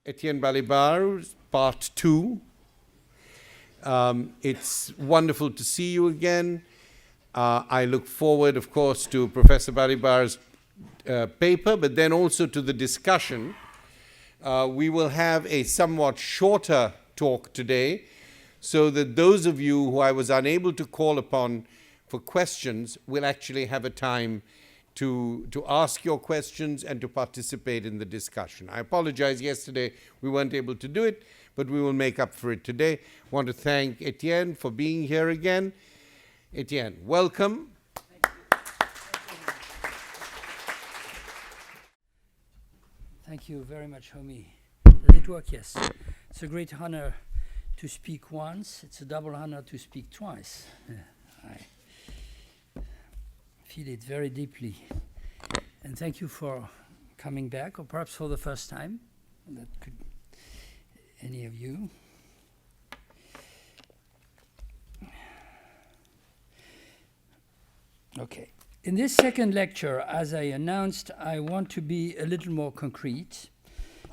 Étienne Balibar, part 2. It's wonderful to see you again. I look forward, of course, to Professor Balibar's paper, but then also to the discussion. We will have a somewhat shorter talk today, so that those of you who I was unable to call upon for questions will actually have a time to ask your questions and to participate in the discussion. I apologize, yesterday we weren't able to do it, but we will make up for it today. I want to thank Étienne for being here again. Étienne, welcome. Thank you very much, Homi. Does it work? Yes. It's a great honor to speak once. It's a double honor to speak twice. I feel it very deeply. And thank you for coming back, or perhaps for the first time. That could any of you. Okay. In this second lecture, as I announced, I want to be a little more concrete,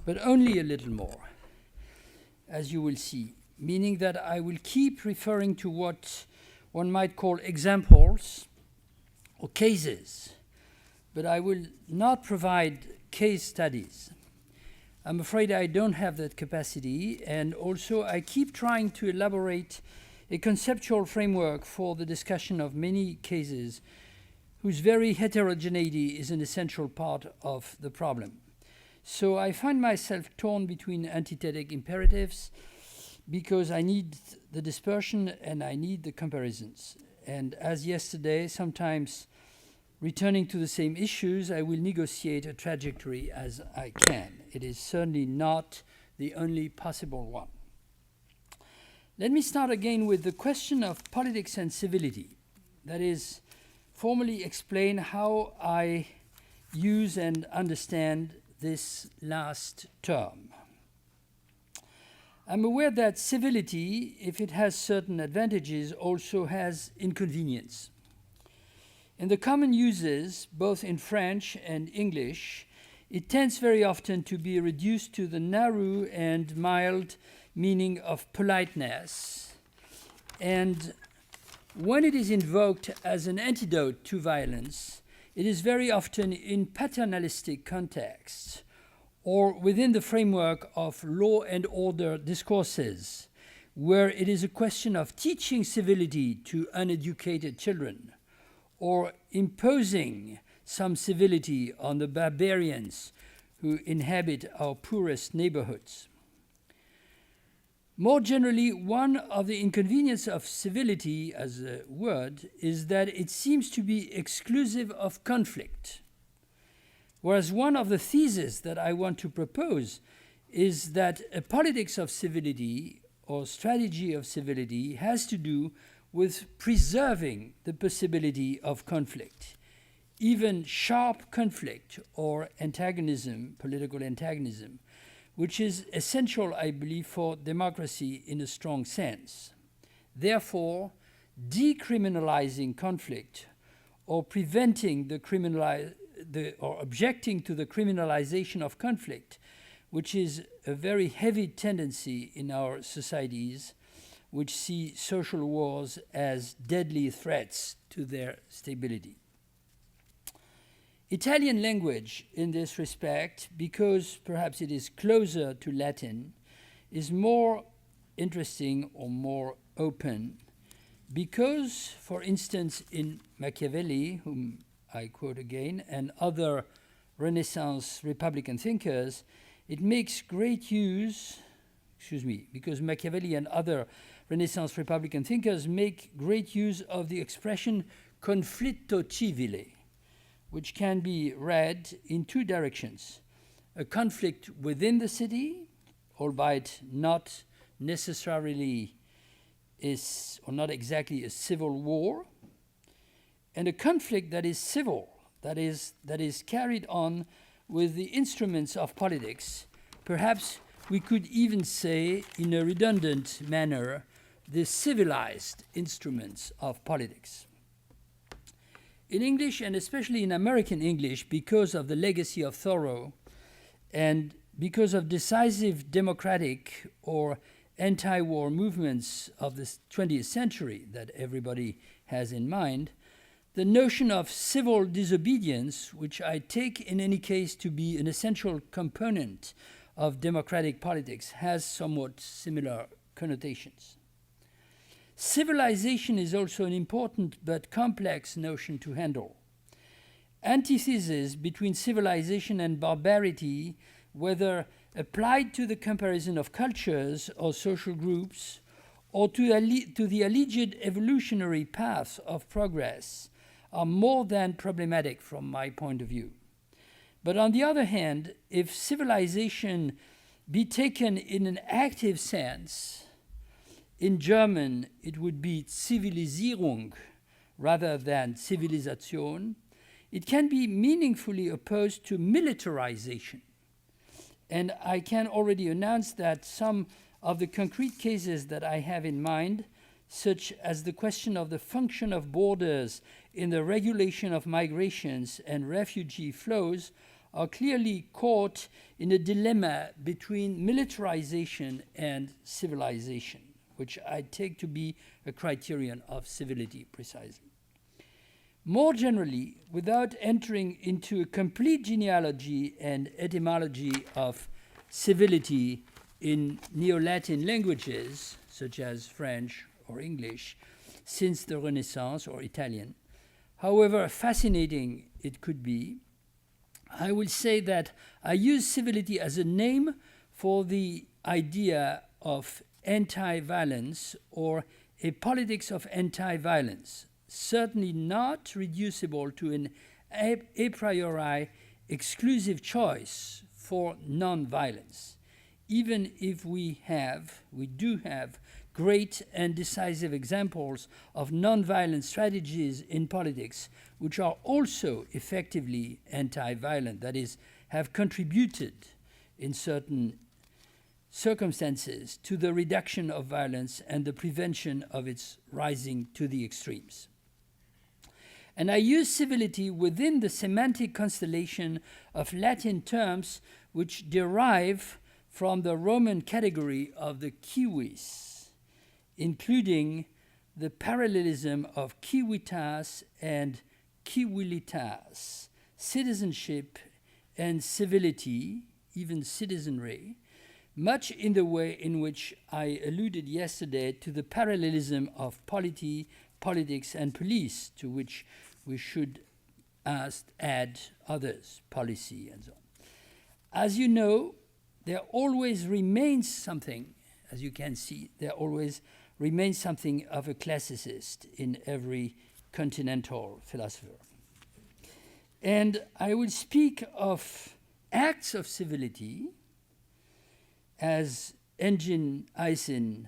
but only a little more, as you will see, meaning that I will keep referring to what one might call examples or cases, but I will not provide case studies. I'm afraid I don't have that capacity, and also I keep trying to elaborate a conceptual framework for the discussion of many cases whose very heterogeneity is an essential part of the problem. So I find myself torn between antithetic imperatives because I need the dispersion and I need the comparisons. And as yesterday, sometimes returning to the same issues, I will negotiate a trajectory as I can. It is certainly not the only possible one. Let me start again with the question of politics and civility. That is, formally explain how I use and understand this last term. I'm aware that civility, if it has certain advantages, also has inconvenience. In the common uses, both in French and English, it tends very often to be reduced to the narrow and mild meaning of politeness, and when it is invoked as an antidote to violence, it is very often in paternalistic contexts or within the framework of law and order discourses, where it is a question of teaching civility to uneducated children or imposing some civility on the barbarians who inhabit our poorest neighborhoods. More generally, one of the inconveniences of civility as a word is that it seems to be exclusive of conflict. Whereas one of the theses that I want to propose is that a politics of civility or strategy of civility has to do with preserving the possibility of conflict, even sharp conflict or antagonism, political antagonism, which is essential, I believe, for democracy in a strong sense. Therefore, decriminalizing conflict or preventing or objecting to the criminalization of conflict, which is a very heavy tendency in our societies, which see social wars as deadly threats to their stability. Italian language, in this respect, because perhaps it is closer to Latin, is more interesting or more open because, for instance, in Machiavelli, whom I quote again, and other Renaissance Republican thinkers, it makes great use, because Machiavelli and other Renaissance Republican thinkers make great use of the expression conflitto civile, which can be read in two directions. A conflict within the city, albeit not necessarily or not exactly a civil war, and a conflict that is civil, that is carried on with the instruments of politics. Perhaps we could even say, in a redundant manner, the civilized instruments of politics. In English, and especially in American English, because of the legacy of Thoreau and because of decisive democratic or anti-war movements of the 20th century that everybody has in mind, the notion of civil disobedience, which I take in any case to be an essential component of democratic politics, has somewhat similar connotations. Civilization is also an important but complex notion to handle. Antitheses between civilization and barbarity, whether applied to the comparison of cultures or social groups, or to the alleged evolutionary path of progress, are more than problematic from my point of view. But on the other hand, if civilization be taken in an active sense, in German it would be Zivilisierung rather than Zivilisation, it can be meaningfully opposed to militarization. And I can already announce that some of the concrete cases that I have in mind, such as the question of the function of borders in the regulation of migrations and refugee flows, are clearly caught in a dilemma between militarization and civilization, which I take to be a criterion of civility precisely. More generally, without entering into a complete genealogy and etymology of civility in Neo-Latin languages, such as French or English, since the Renaissance, or Italian, however fascinating it could be, I will say that I use civility as a name for the idea of anti-violence or a politics of anti-violence, certainly not reducible to an a priori exclusive choice for non-violence, even if we do have great and decisive examples of non-violent strategies in politics which are also effectively anti-violent, that is, have contributed in certain circumstances to the reduction of violence and the prevention of its rising to the extremes. And I use civility within the semantic constellation of Latin terms which derive from the Roman category of the civis, including the parallelism of civitas and civilitas, citizenship and civility, even citizenry, much in the way in which I alluded yesterday to the parallelism of polity, politics, and police, to which we should add others, policy, and so on. As you know, there always remains something, as you can see, there always remains something of a classicist in every continental philosopher. And I will speak of acts of civility, as Engin Aysin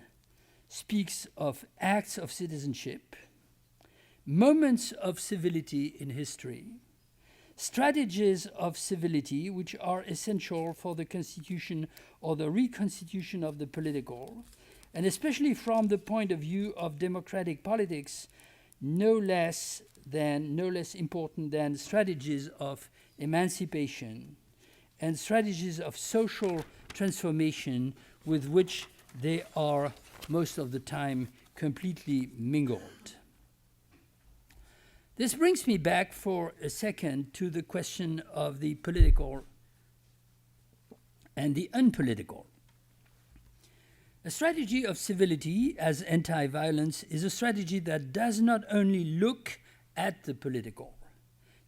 speaks of acts of citizenship, moments of civility in history, strategies of civility which are essential for the constitution or the reconstitution of the political, and especially from the point of view of democratic politics, no less important than strategies of emancipation and strategies of social transformation with which they are most of the time completely mingled. This brings me back for a second to the question of the political and the unpolitical. A strategy of civility as anti-violence is a strategy that does not only look at the political,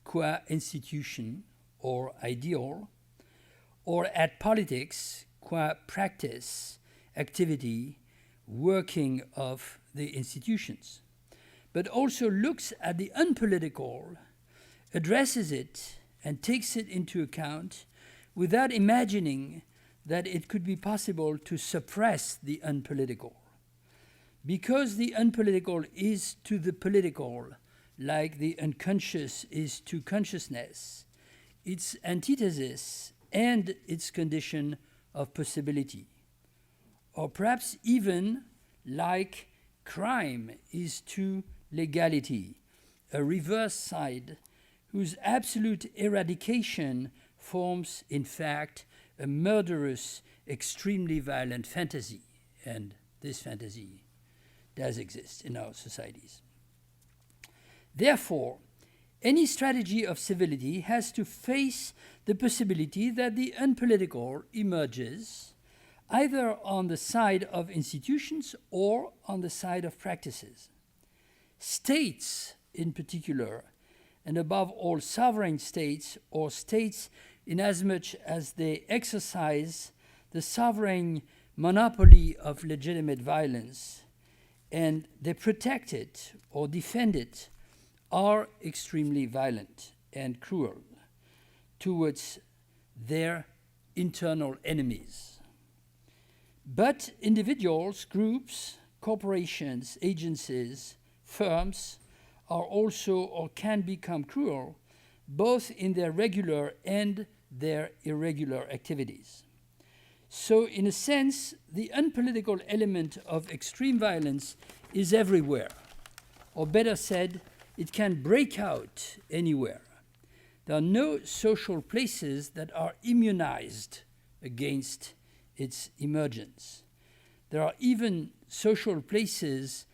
qua institution or ideal, or at politics, qua practice, activity, working of the institutions, but also looks at the unpolitical, addresses it, and takes it into account without imagining that it could be possible to suppress the unpolitical. Because the unpolitical is to the political, like the unconscious is to consciousness, its antithesis and its condition of possibility. Or perhaps even like crime is to legality, a reverse side whose absolute eradication forms, in fact, a murderous, extremely violent fantasy, and this fantasy does exist in our societies. Therefore, any strategy of civility has to face the possibility that the unpolitical emerges either on the side of institutions or on the side of practices. States, in particular, and above all sovereign states, or states inasmuch as they exercise the sovereign monopoly of legitimate violence, and they protect it or defend it, are extremely violent and cruel towards their internal enemies. But individuals, groups, corporations, agencies, firms are also or can become cruel, both in their regular and their irregular activities. So, in a sense, the unpolitical element of extreme violence is everywhere, or better said, it can break out anywhere. There are no social places that are immunized against its emergence. There are even social places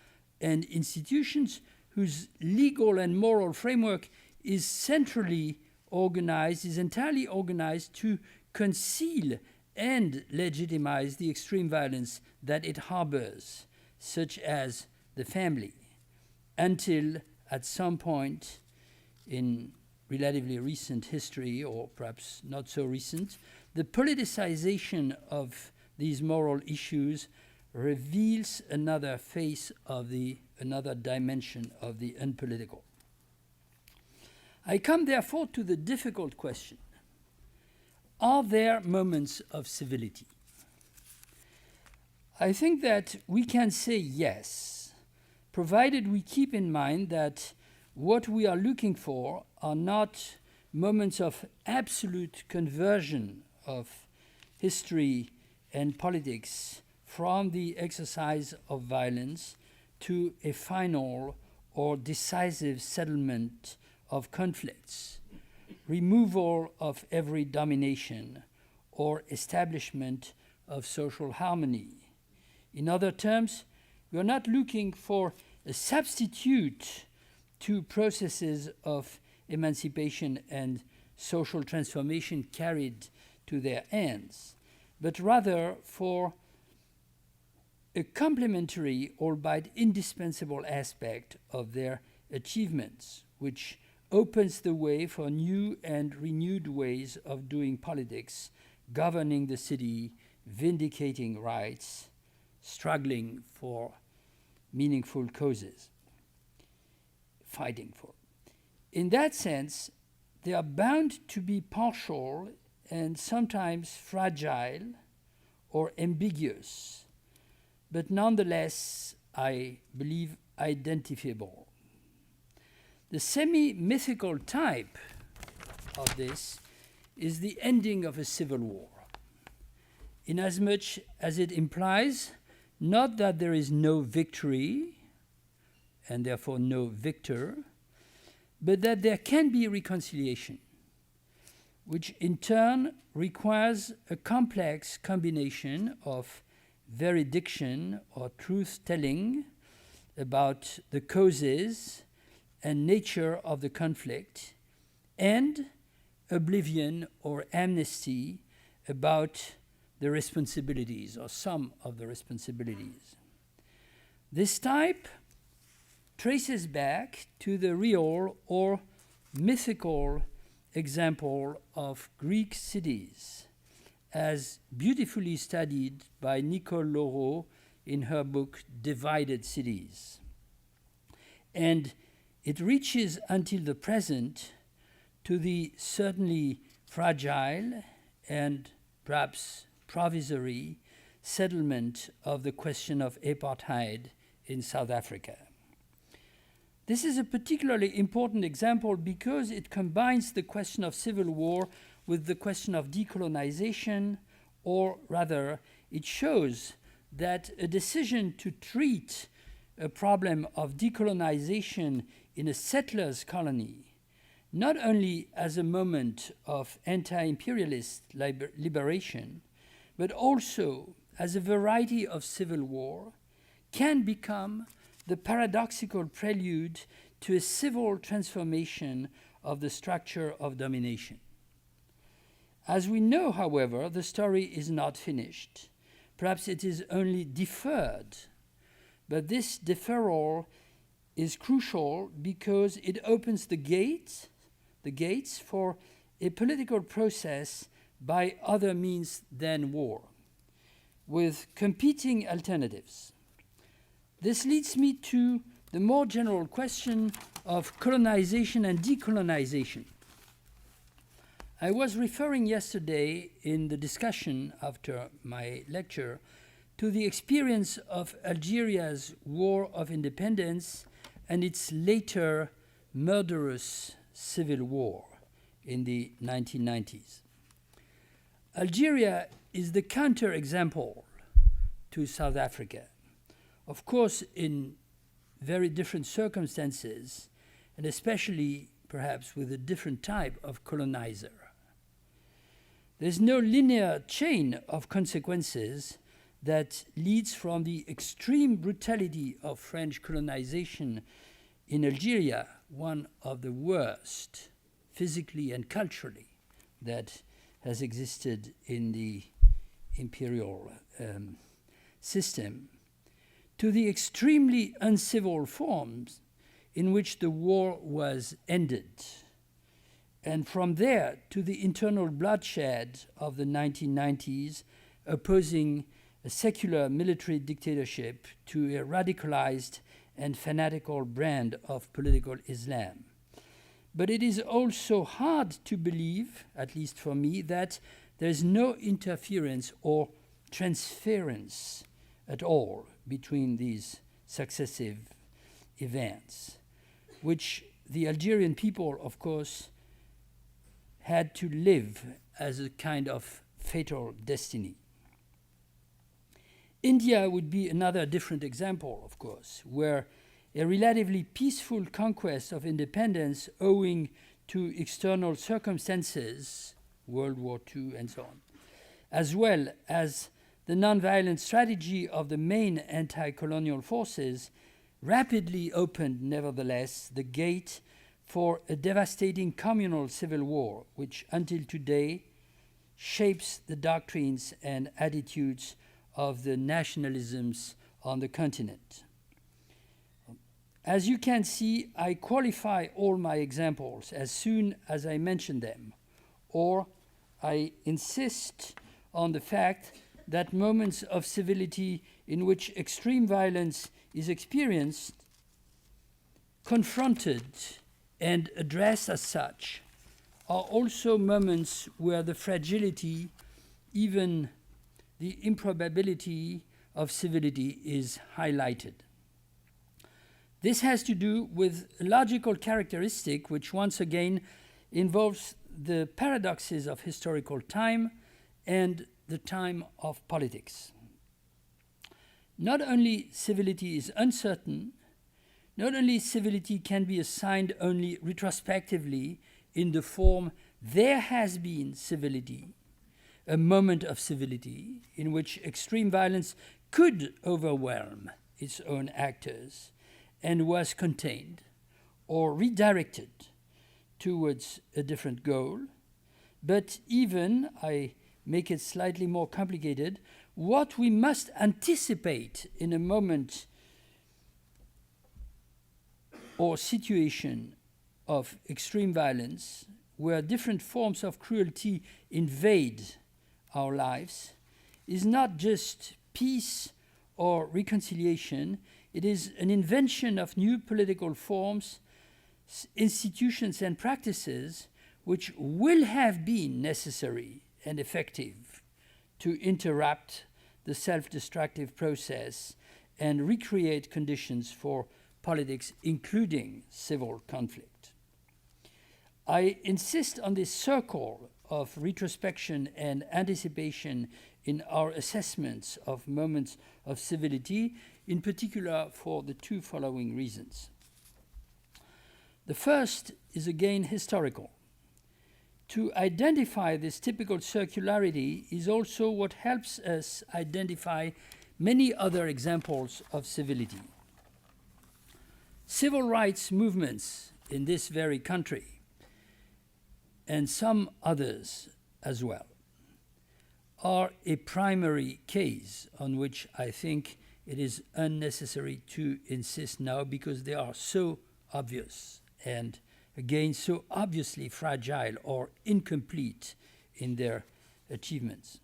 and institutions whose legal and moral framework is centrally organized, is entirely organized to conceal and legitimize the extreme violence that it harbors, such as the family, until at some point in relatively recent history, or perhaps not so recent, the politicization of these moral issues reveals another face of another dimension of the unpolitical. I come therefore to the difficult question: are there moments of civility? I think that we can say yes, provided we keep in mind that what we are looking for are not moments of absolute conversion of history and politics from the exercise of violence to a final or decisive settlement of conflicts, removal of every domination, or establishment of social harmony. In other terms, we are not looking for a substitute to processes of emancipation and social transformation carried to their ends, but rather for a complementary, albeit indispensable aspect of their achievements, which opens the way for new and renewed ways of doing politics, governing the city, vindicating rights, struggling for meaningful causes, fighting for. In that sense, they are bound to be partial and sometimes fragile or ambiguous, but nonetheless, I believe, identifiable. The semi-mythical type of this is the ending of a civil war, inasmuch as it implies not that there is no victory, and therefore no victor, but that there can be reconciliation, which in turn requires a complex combination of veridiction or truth-telling about the causes and nature of the conflict, and oblivion or amnesty about the responsibilities or some of the responsibilities. This type traces back to the real or mythical example of Greek cities, as beautifully studied by Nicole Laureau in her book Divided Cities. And it reaches until the present to the certainly fragile and perhaps provisory settlement of the question of apartheid in South Africa. This is a particularly important example because it combines the question of civil war with the question of decolonization, or rather, it shows that a decision to treat a problem of decolonization in a settler's colony not only as a moment of anti-imperialist liberation, but also as a variety of civil war, can become the paradoxical prelude to a civil transformation of the structure of domination. As we know, however, the story is not finished. Perhaps it is only deferred, but this deferral is crucial because it opens the gates for a political process by other means than war, with competing alternatives. This leads me to the more general question of colonization and decolonization. I was referring yesterday in the discussion after my lecture to the experience of Algeria's War of Independence and its later murderous civil war in the 1990s. Algeria is the counterexample to South Africa, of course in very different circumstances, and especially perhaps with a different type of colonizer. There's no linear chain of consequences that leads from the extreme brutality of French colonization in Algeria, one of the worst physically and culturally that has existed in the imperial system, to the extremely uncivil forms in which the war was ended, and from there to the internal bloodshed of the 1990s, opposing a secular military dictatorship to a radicalized and fanatical brand of political Islam. But it is also hard to believe, at least for me, that there is no interference or transference at all between these successive events, which the Algerian people, of course, had to live as a kind of fatal destiny. India would be another different example, of course, where a relatively peaceful conquest of independence owing to external circumstances, World War II and so on, as well as the nonviolent strategy of the main anti-colonial forces, rapidly opened, nevertheless, the gate for a devastating communal civil war, which until today shapes the doctrines and attitudes of the nationalisms on the continent. As you can see, I qualify all my examples as soon as I mention them, or I insist on the fact that moments of civility in which extreme violence is experienced, confronted, and addressed as such, are also moments where the fragility, even the improbability of civility is highlighted. This has to do with a logical characteristic which once again involves the paradoxes of historical time and the time of politics. Not only civility is uncertain, not only civility can be assigned only retrospectively in the form there has been civility, a moment of civility in which extreme violence could overwhelm its own actors and was contained or redirected towards a different goal, but even, I make it slightly more complicated, what we must anticipate in a moment or situation of extreme violence where different forms of cruelty invade our lives is not just peace or reconciliation, it is an invention of new political forms, institutions and practices which will have been necessary and effective to interrupt the self-destructive process and recreate conditions for politics, including civil conflict. I insist on this circle of retrospection and anticipation in our assessments of moments of civility, in particular for the two following reasons. The first is again historical. To identify this typical circularity is also what helps us identify many other examples of civility. Civil rights movements in this very country, and some others as well, are a primary case on which I think it is unnecessary to insist now, because they are so obvious and again so obviously fragile or incomplete in their achievements.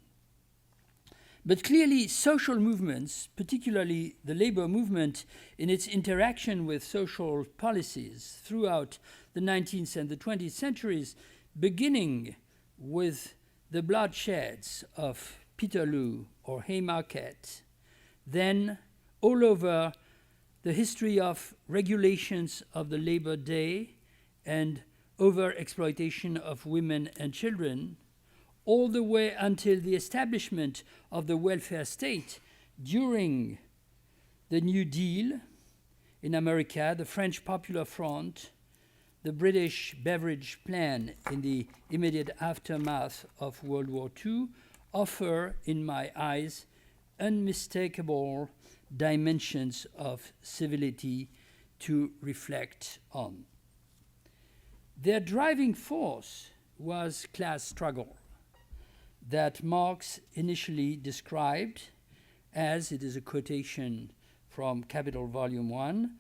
But clearly social movements, particularly the labor movement in its interaction with social policies throughout the 19th and the 20th centuries, beginning with the bloodsheds of Peterloo or Haymarket, then all over the history of regulations of the Labor Day and over-exploitation of women and children, all the way until the establishment of the welfare state during the New Deal in America, the French Popular Front, the British Beveridge Plan in the immediate aftermath of World War II, offer, in my eyes, unmistakable dimensions of civility to reflect on. Their driving force was class struggle that Marx initially described as, it is a quotation from Capital Volume 1,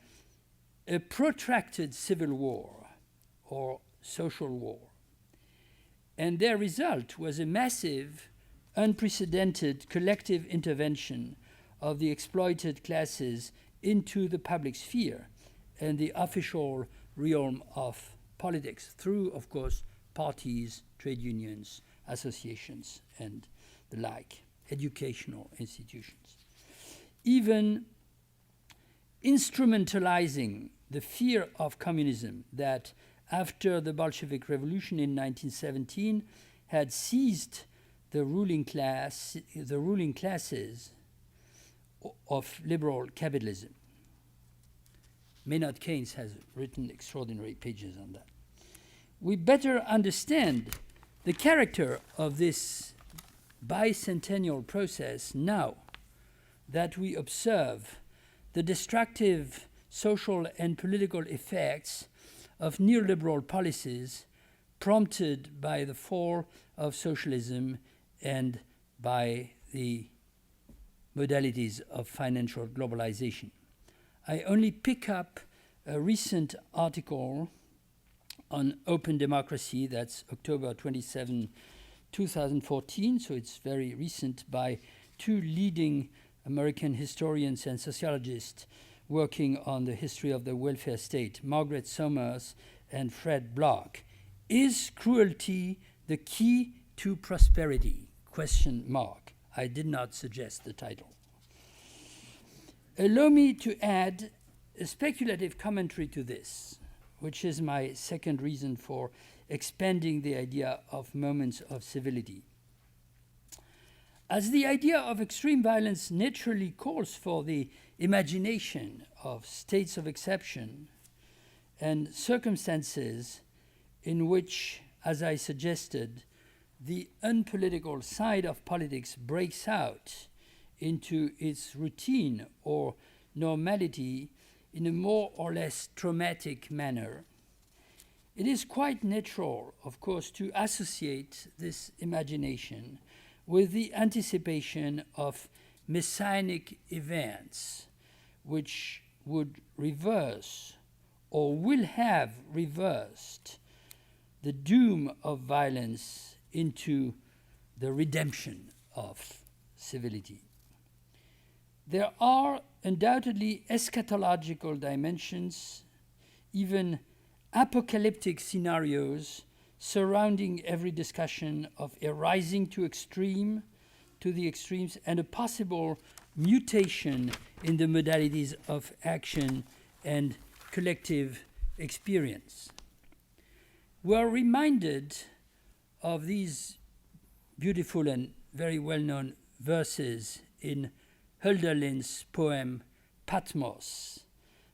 a protracted civil war or social war. And their result was a massive, unprecedented collective intervention of the exploited classes into the public sphere and the official realm of politics through, of course, parties, trade unions, associations, and the like, educational institutions. Even instrumentalizing the fear of communism that, after the Bolshevik Revolution in 1917, had seized the ruling classes of liberal capitalism. Maynard Keynes has written extraordinary pages on that. We better understand the character of this bicentennial process now that we observe the destructive social and political effects of neoliberal policies prompted by the fall of socialism and by the modalities of financial globalization. I only pick up a recent article on open democracy, that's October 27, 2014, so it's very recent, by two leading American historians and sociologists working on the history of the welfare state, Margaret Somers and Fred Block. Is cruelty the key to prosperity? ? I did not suggest the title. Allow me to add a speculative commentary to this, which is my second reason for expanding the idea of moments of civility. As the idea of extreme violence naturally calls for the imagination of states of exception and circumstances in which, as I suggested, the unpolitical side of politics breaks out into its routine or normality in a more or less traumatic manner, it is quite natural, of course, to associate this imagination with the anticipation of messianic events which would reverse or will have reversed the doom of violence into the redemption of civility. There are undoubtedly eschatological dimensions, even apocalyptic scenarios surrounding every discussion of a rising to the extremes and a possible mutation in the modalities of action and collective experience. We are reminded of these beautiful and very well-known verses in Hölderlin's poem Patmos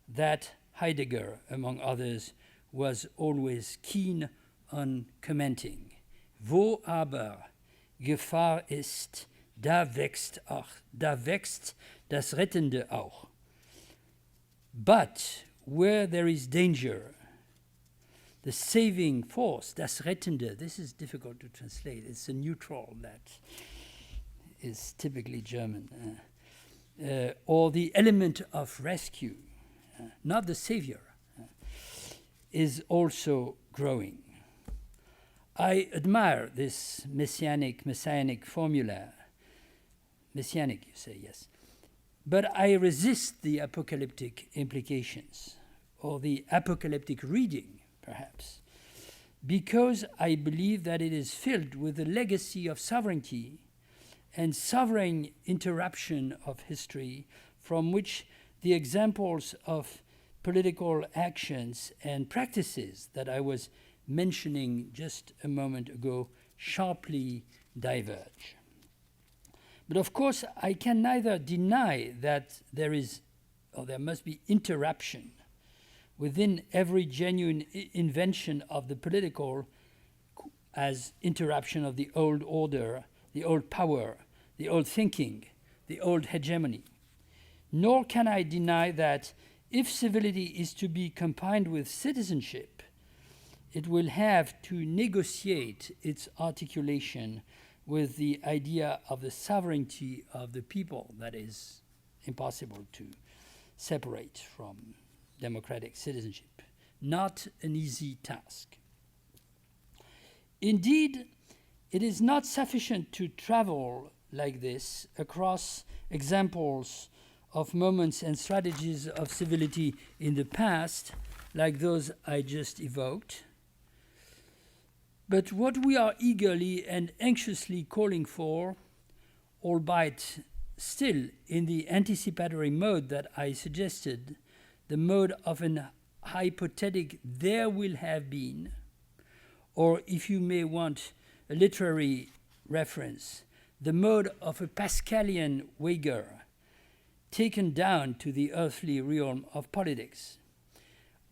that Heidegger, among others, was always keen on commenting. Wo aber Gefahr ist, da wächst das Rettende auch. But where there is danger, the saving force, das Rettende, this is difficult to translate. It's a neutral that is typically German. Or the element of rescue, not the savior, is also growing. I admire this messianic formula. Messianic, you say, yes. But I resist the apocalyptic implications, or the apocalyptic reading, perhaps, because I believe that it is filled with the legacy of sovereignty and sovereign interruption of history, from which the examples of political actions and practices that I was mentioning just a moment ago sharply diverge. But of course, I can neither deny that there is, or there must be, interruption within every genuine invention of the political as interruption of the old order, the old power, the old thinking, the old hegemony. Nor can I deny that if civility is to be combined with citizenship, it will have to negotiate its articulation with the idea of the sovereignty of the people that is impossible to separate from democratic citizenship. Not an easy task. Indeed, it is not sufficient to travel like this across examples of moments and strategies of civility in the past, like those I just evoked. But what we are eagerly and anxiously calling for, albeit still in the anticipatory mode that I suggested, the mode of an hypothetic there will have been, or if you may want a literary reference, the mode of a Pascalian wager taken down to the earthly realm of politics,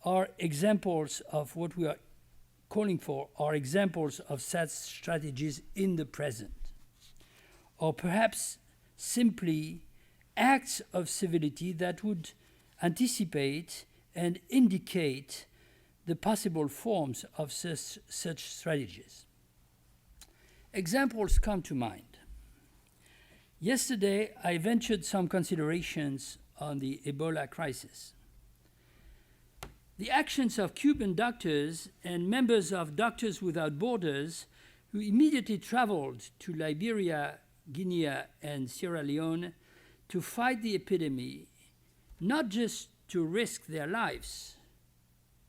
are examples of what we are calling for, are examples of such strategies in the present, or perhaps simply acts of civility that would anticipate and indicate the possible forms of such strategies. Examples come to mind. Yesterday, I ventured some considerations on the Ebola crisis. The actions of Cuban doctors and members of Doctors Without Borders who immediately traveled to Liberia, Guinea, and Sierra Leone to fight the epidemic, not just to risk their lives,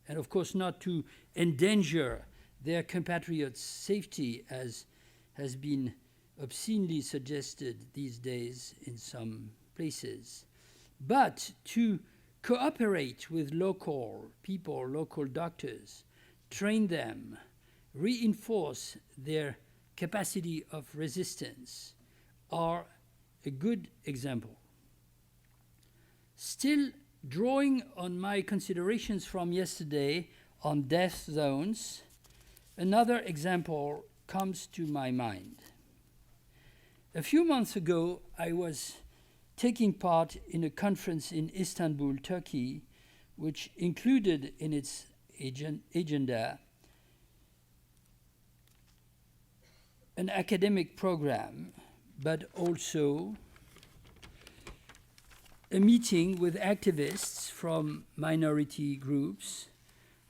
and of course not to endanger their compatriots' safety, as has been obscenely suggested these days in some places, but to cooperate with local people, local doctors, train them, reinforce their capacity of resistance, are a good example. Still, drawing on my considerations from yesterday on death zones, another example comes to my mind. A few months ago, I was taking part in a conference in Istanbul, Turkey, which included in its agenda an academic program, but also a meeting with activists from minority groups,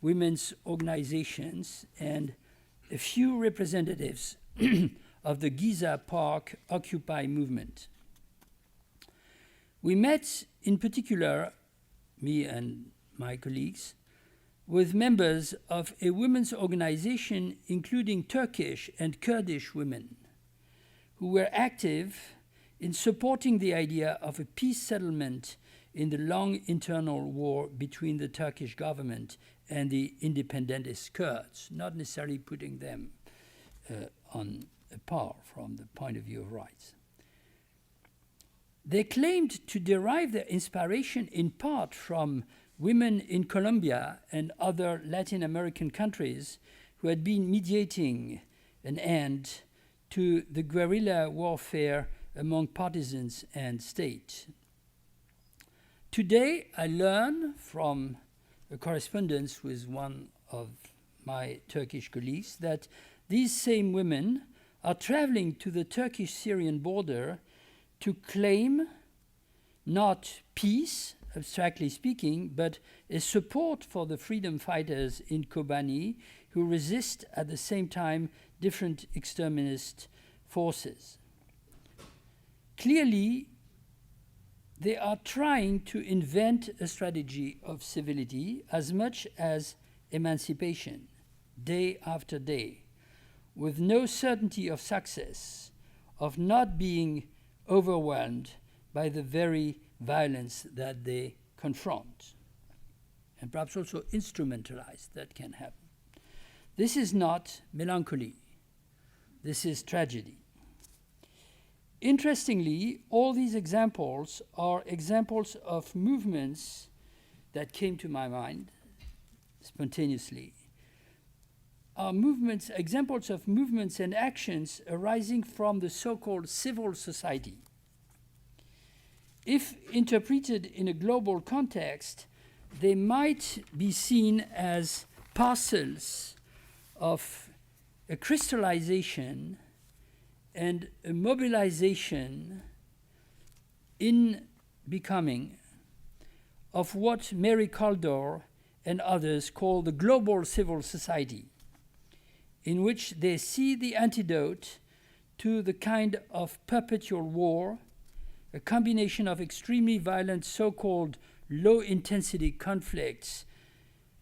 women's organizations, and a few representatives of the Giza Park Occupy movement. We met, in particular, me and my colleagues, with members of a women's organization including Turkish and Kurdish women who were active in supporting the idea of a peace settlement in the long internal war between the Turkish government and the independentist Kurds, not necessarily putting them on a par from the point of view of rights. They claimed to derive their inspiration in part from women in Colombia and other Latin American countries who had been mediating an end to the guerrilla warfare among partisans and state. Today, I learn from a correspondence with one of my Turkish colleagues that these same women are traveling to the Turkish-Syrian border to claim not peace, abstractly speaking, but a support for the freedom fighters in Kobani who resist at the same time different exterminist forces. Clearly, they are trying to invent a strategy of civility as much as emancipation, day after day, with no certainty of success, of not being overwhelmed by the very violence that they confront, and perhaps also instrumentalized. That can happen. This is not melancholy. This is tragedy. Interestingly, all these examples are examples of movements that came to my mind spontaneously, are movements, examples of movements and actions arising from the so-called civil society. If interpreted in a global context, they might be seen as parcels of a crystallization and a mobilization in becoming of what Mary Kaldor and others call the global civil society, in which they see the antidote to the kind of perpetual war, a combination of extremely violent so-called low-intensity conflicts,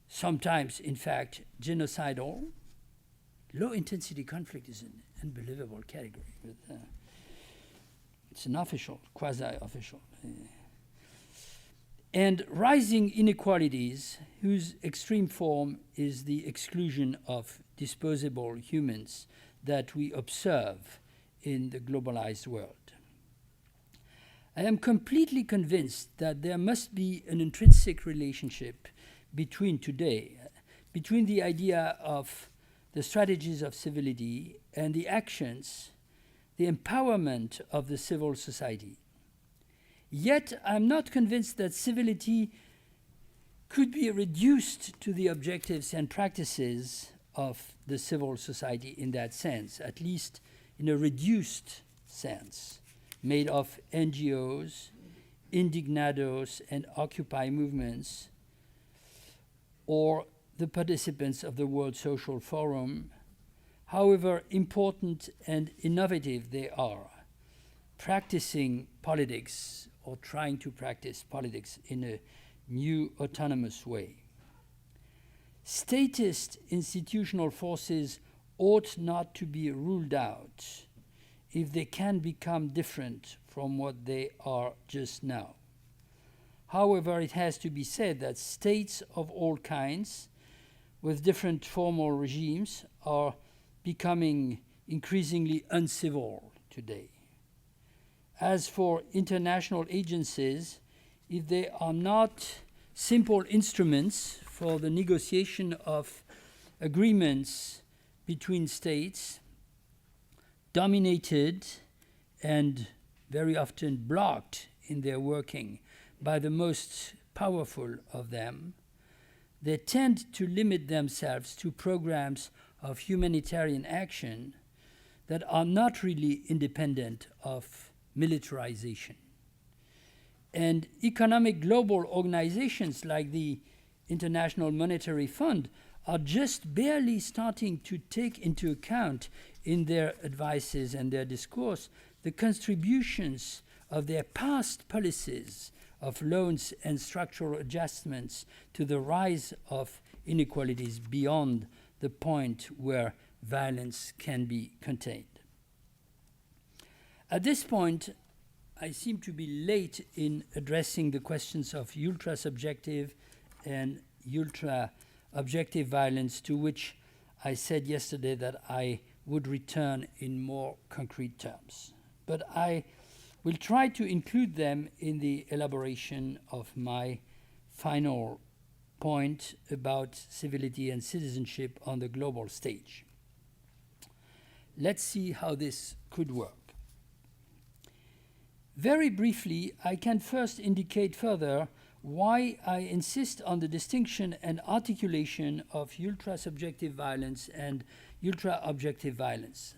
sometimes, in fact, genocidal. Low-intensity conflict is an unbelievable category. But, it's an official, quasi-official. And rising inequalities whose extreme form is the exclusion of disposable humans that we observe in the globalized world. I am completely convinced that there must be an intrinsic relationship between the idea of the strategies of civility and the actions, the empowerment of the civil society. Yet I'm not convinced that civility could be reduced to the objectives and practices of the civil society in that sense, at least in a reduced sense, made of NGOs, indignados, and Occupy movements, or the participants of the World Social Forum, however important and innovative they are, practicing politics or trying to practice politics in a new autonomous way. Statist institutional forces ought not to be ruled out if they can become different from what they are just now. However, it has to be said that states of all kinds with different formal regimes are becoming increasingly uncivil today. As for international agencies, if they are not simple instruments for the negotiation of agreements between states, dominated and very often blocked in their working by the most powerful of them, they tend to limit themselves to programs of humanitarian action that are not really independent of militarization. And economic global organizations like the International Monetary Fund are just barely starting to take into account in their advices and their discourse the contributions of their past policies of loans and structural adjustments to the rise of inequalities beyond the point where violence can be contained. At this point, I seem to be late in addressing the questions of ultra-subjective and ultra-objective violence, to which I said yesterday that I would return in more concrete terms. But I will try to include them in the elaboration of my final point about civility and citizenship on the global stage. Let's see how this could work. Very briefly, I can first indicate further why I insist on the distinction and articulation of ultra-subjective violence and ultra-objective violence.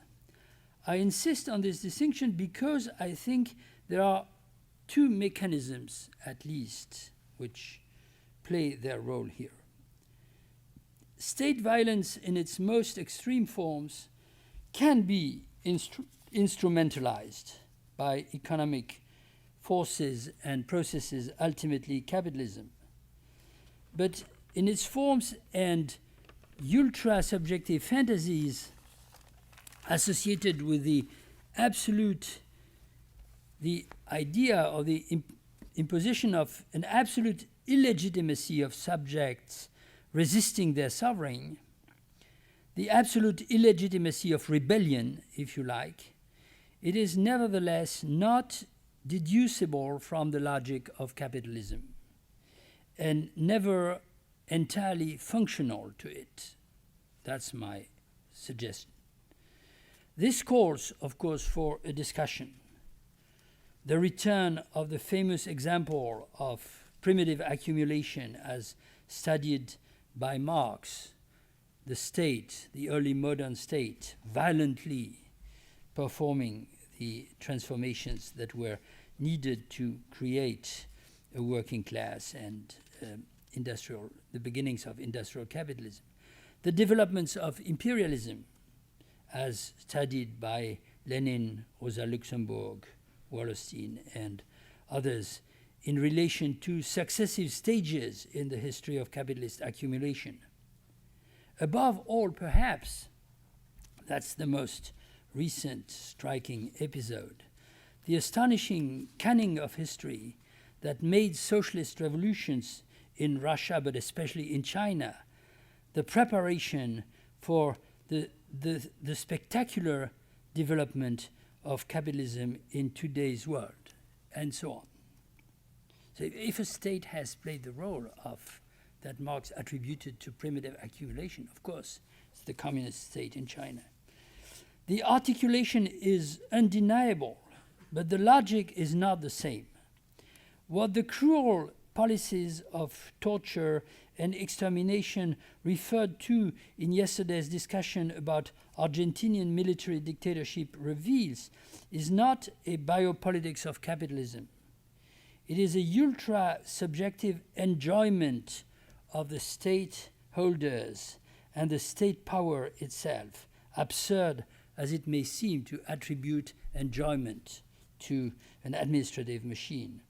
I insist on this distinction because I think there are two mechanisms, at least, which play their role here. State violence in its most extreme forms can be instrumentalized by economic forces and processes, ultimately capitalism. But in its forms and ultra-subjective fantasies associated with the idea or the imposition of an absolute illegitimacy of subjects resisting their sovereign, the absolute illegitimacy of rebellion, if you like, it is nevertheless not deducible from the logic of capitalism and never entirely functional to it. That's my suggestion. This calls, of course, for a discussion. The return of the famous example of primitive accumulation as studied by Marx, the state, the early modern state, violently performing the transformations that were needed to create a working class and the beginnings of industrial capitalism. The developments of imperialism, as studied by Lenin, Rosa Luxemburg, Wallerstein, and others, in relation to successive stages in the history of capitalist accumulation. Above all, perhaps, that's the most recent striking episode, the astonishing cunning of history that made socialist revolutions in Russia, but especially in China, the preparation for the spectacular development of capitalism in today's world, and so on. So if a state has played the role of that Marx attributed to primitive accumulation, of course, it's the communist state in China. The articulation is undeniable, but the logic is not the same. What the cruel policies of torture and extermination referred to in yesterday's discussion about Argentinian military dictatorship reveals is not a biopolitics of capitalism. It is a ultra-subjective enjoyment of the state holders and the state power itself, absurd as it may seem to attribute enjoyment to an administrative machine.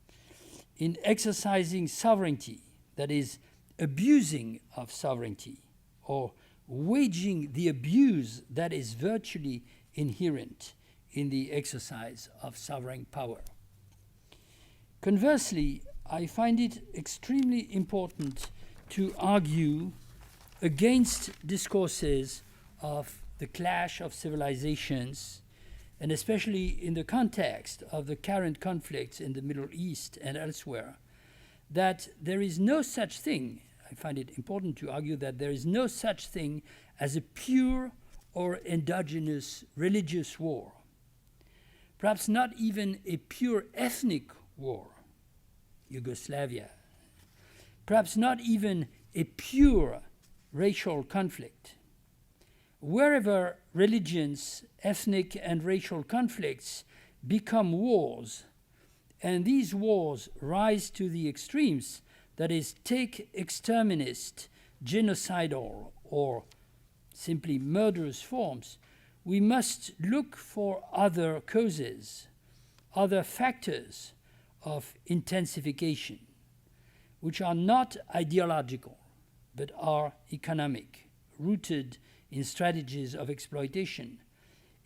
In exercising sovereignty, that is, abusing of sovereignty, or waging the abuse that is virtually inherent in the exercise of sovereign power. Conversely, I find it extremely important to argue against discourses of the clash of civilizations, and especially in the context of the current conflicts in the Middle East and elsewhere, that there is no such thing, I find it important to argue that there is no such thing as a pure or endogenous religious war. Perhaps not even a pure ethnic war, Yugoslavia. Perhaps not even a pure racial conflict. Wherever religions, ethnic and racial conflicts become wars, and these wars rise to the extremes, that is, take exterminist, genocidal, or simply murderous forms, we must look for other causes, other factors of intensification, which are not ideological, but are economic, rooted in strategies of exploitation,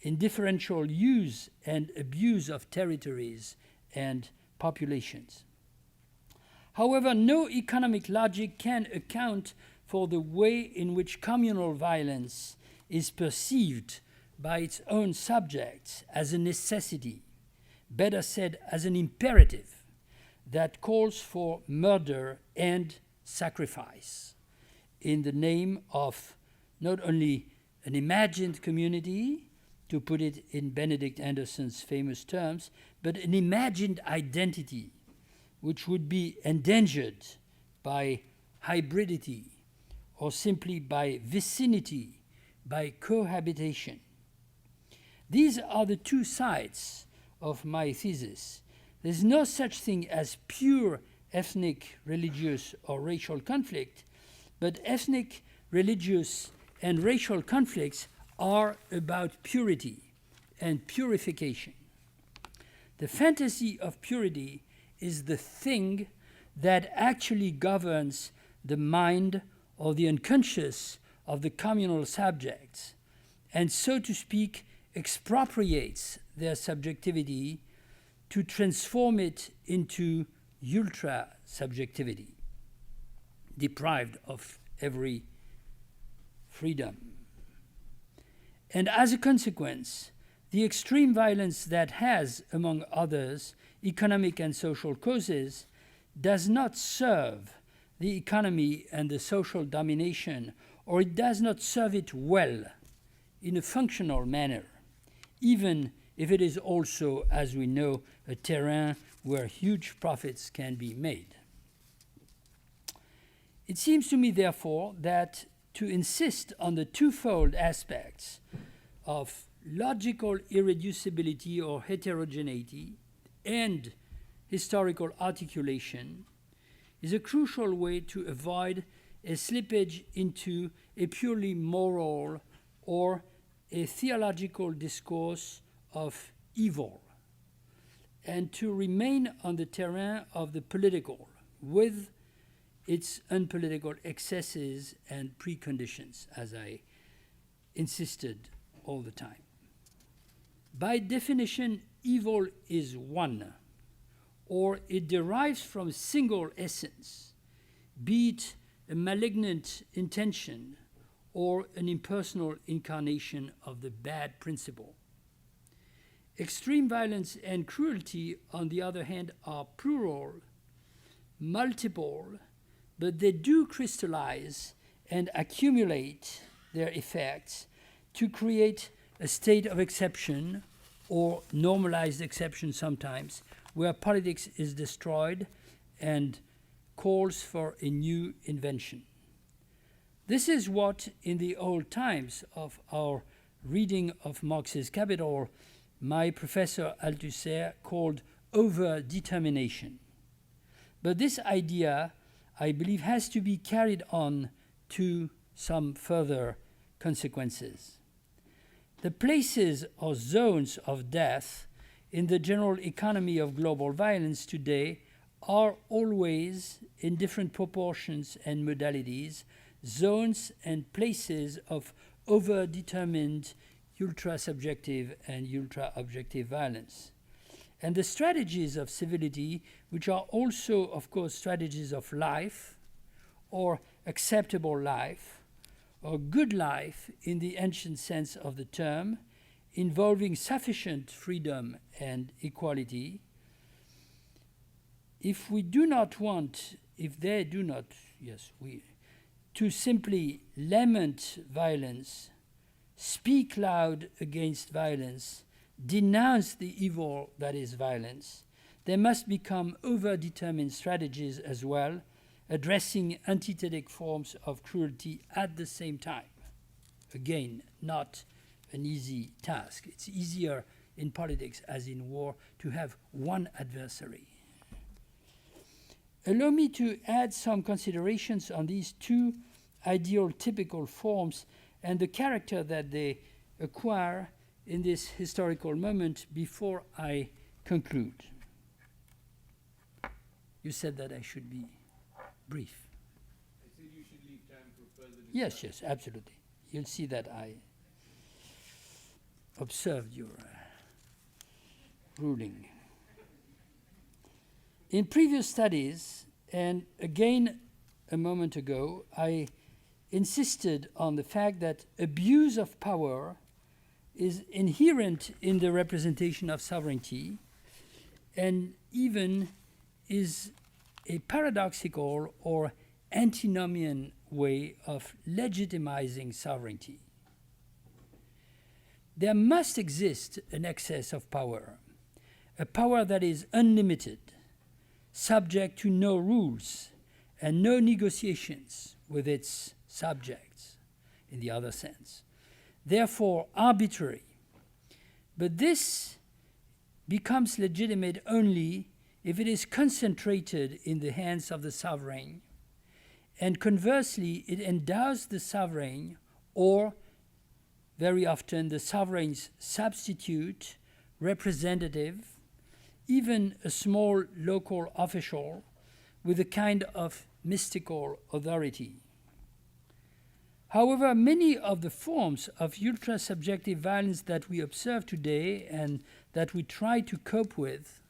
in differential use and abuse of territories and populations. However, no economic logic can account for the way in which communal violence is perceived by its own subjects as a necessity, better said, as an imperative, that calls for murder and sacrifice in the name of not only an imagined community, to put it in Benedict Anderson's famous terms, but an imagined identity which would be endangered by hybridity or simply by vicinity, by cohabitation. These are the two sides of my thesis. There's no such thing as pure ethnic, religious, or racial conflict, but ethnic, religious, and racial conflicts are about purity and purification. The fantasy of purity is the thing that actually governs the mind or the unconscious of the communal subjects, and so to speak, expropriates their subjectivity to transform it into ultra-subjectivity, deprived of every freedom. And as a consequence, the extreme violence that has, among others, economic and social causes does not serve the economy and the social domination, or it does not serve it well in a functional manner, even if it is also, as we know, a terrain where huge profits can be made. It seems to me, therefore, that to insist on the twofold aspects of logical irreducibility or heterogeneity and historical articulation is a crucial way to avoid a slippage into a purely moral or a theological discourse of evil, and to remain on the terrain of the political with its unpolitical excesses and preconditions, as I insisted all the time. By definition, evil is one, or it derives from a single essence, be it a malignant intention or an impersonal incarnation of the bad principle. Extreme violence and cruelty, on the other hand, are plural, multiple, but they do crystallize and accumulate their effects to create a state of exception, or normalized exception sometimes, where politics is destroyed and calls for a new invention. This is what, in the old times of our reading of Marx's Capital, my professor Althusser called over-determination. But this idea, I believe, has to be carried on to some further consequences. The places or zones of death in the general economy of global violence today are always, in different proportions and modalities, zones and places of over-determined ultra-subjective and ultra-objective violence. And the strategies of civility, which are also, of course, strategies of life, or acceptable life, or good life in the ancient sense of the term, involving sufficient freedom and equality, if we do not want, if they do not, yes, we, to simply lament violence, speak loud against violence, denounce the evil that is violence, there must become over-determined strategies as well, addressing antithetic forms of cruelty at the same time. Again, not an easy task. It's easier in politics, as in war, to have one adversary. Allow me to add some considerations on these two ideal typical forms and the character that they acquire in this historical moment before I conclude. You said that I should be brief. I said you should leave time for further discussion. Yes, yes, absolutely. You'll see that I observed your ruling. In previous studies, and again a moment ago, I insisted on the fact that abuse of power is inherent in the representation of sovereignty, and even is a paradoxical or antinomian way of legitimizing sovereignty. There must exist an excess of power, a power that is unlimited, subject to no rules and no negotiations with its subjects, in the other sense, therefore arbitrary. But this becomes legitimate only if it is concentrated in the hands of the sovereign, and conversely, it endows the sovereign, or very often the sovereign's substitute, representative, even a small local official, with a kind of mystical authority. However, many of the forms of ultra-subjective violence that we observe today and that we try to cope with,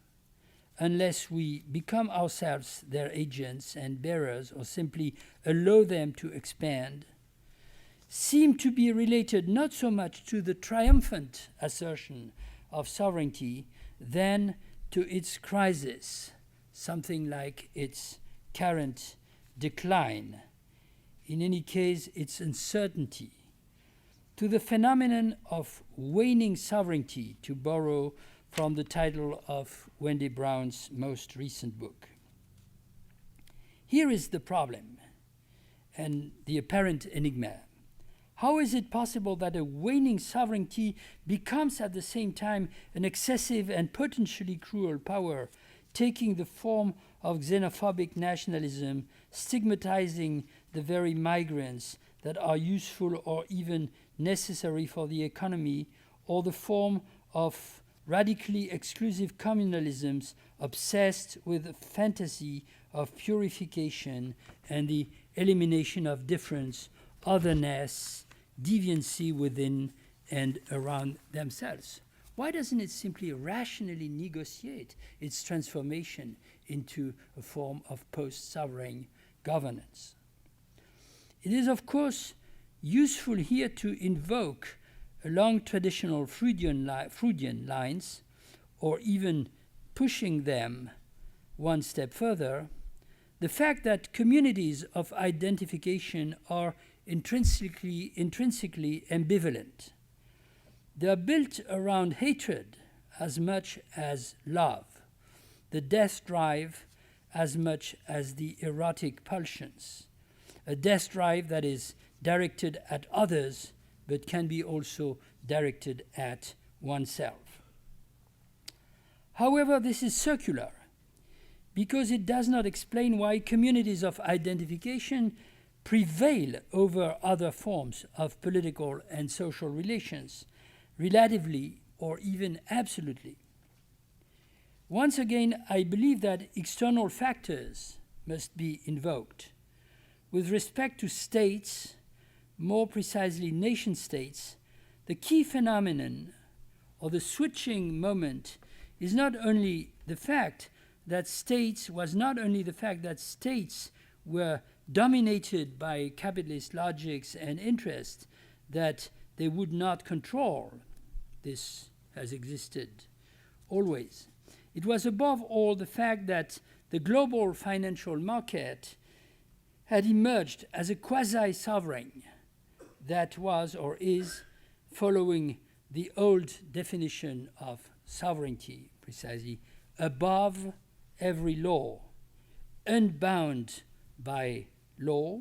unless we become ourselves their agents and bearers or simply allow them to expand, seem to be related not so much to the triumphant assertion of sovereignty than to its crisis, something like its current decline, in any case its uncertainty, to the phenomenon of waning sovereignty, to borrow from the title of Wendy Brown's most recent book. Here is the problem and the apparent enigma. How is it possible that a waning sovereignty becomes at the same time an excessive and potentially cruel power, taking the form of xenophobic nationalism, stigmatizing the very migrants that are useful or even necessary for the economy, or the form of radically exclusive communalisms obsessed with the fantasy of purification and the elimination of difference, otherness, deviancy within and around themselves? Why doesn't it simply rationally negotiate its transformation into a form of post-sovereign governance? It is, of course, useful here to invoke along traditional Freudian lines, or even pushing them one step further, the fact that communities of identification are intrinsically ambivalent. They are built around hatred as much as love, the death drive as much as the erotic pulsions, a death drive that is directed at others but can be also directed at oneself. However, this is circular because it does not explain why communities of identification prevail over other forms of political and social relations, relatively or even absolutely. Once again, I believe that external factors must be invoked. With respect to states, more precisely nation-states, the key phenomenon or the switching moment is not only the fact that states were dominated by capitalist logics and interests that they would not control. This has existed always. It was above all the fact that the global financial market had emerged as a quasi-sovereign that was or is following the old definition of sovereignty, precisely, above every law, unbound by law,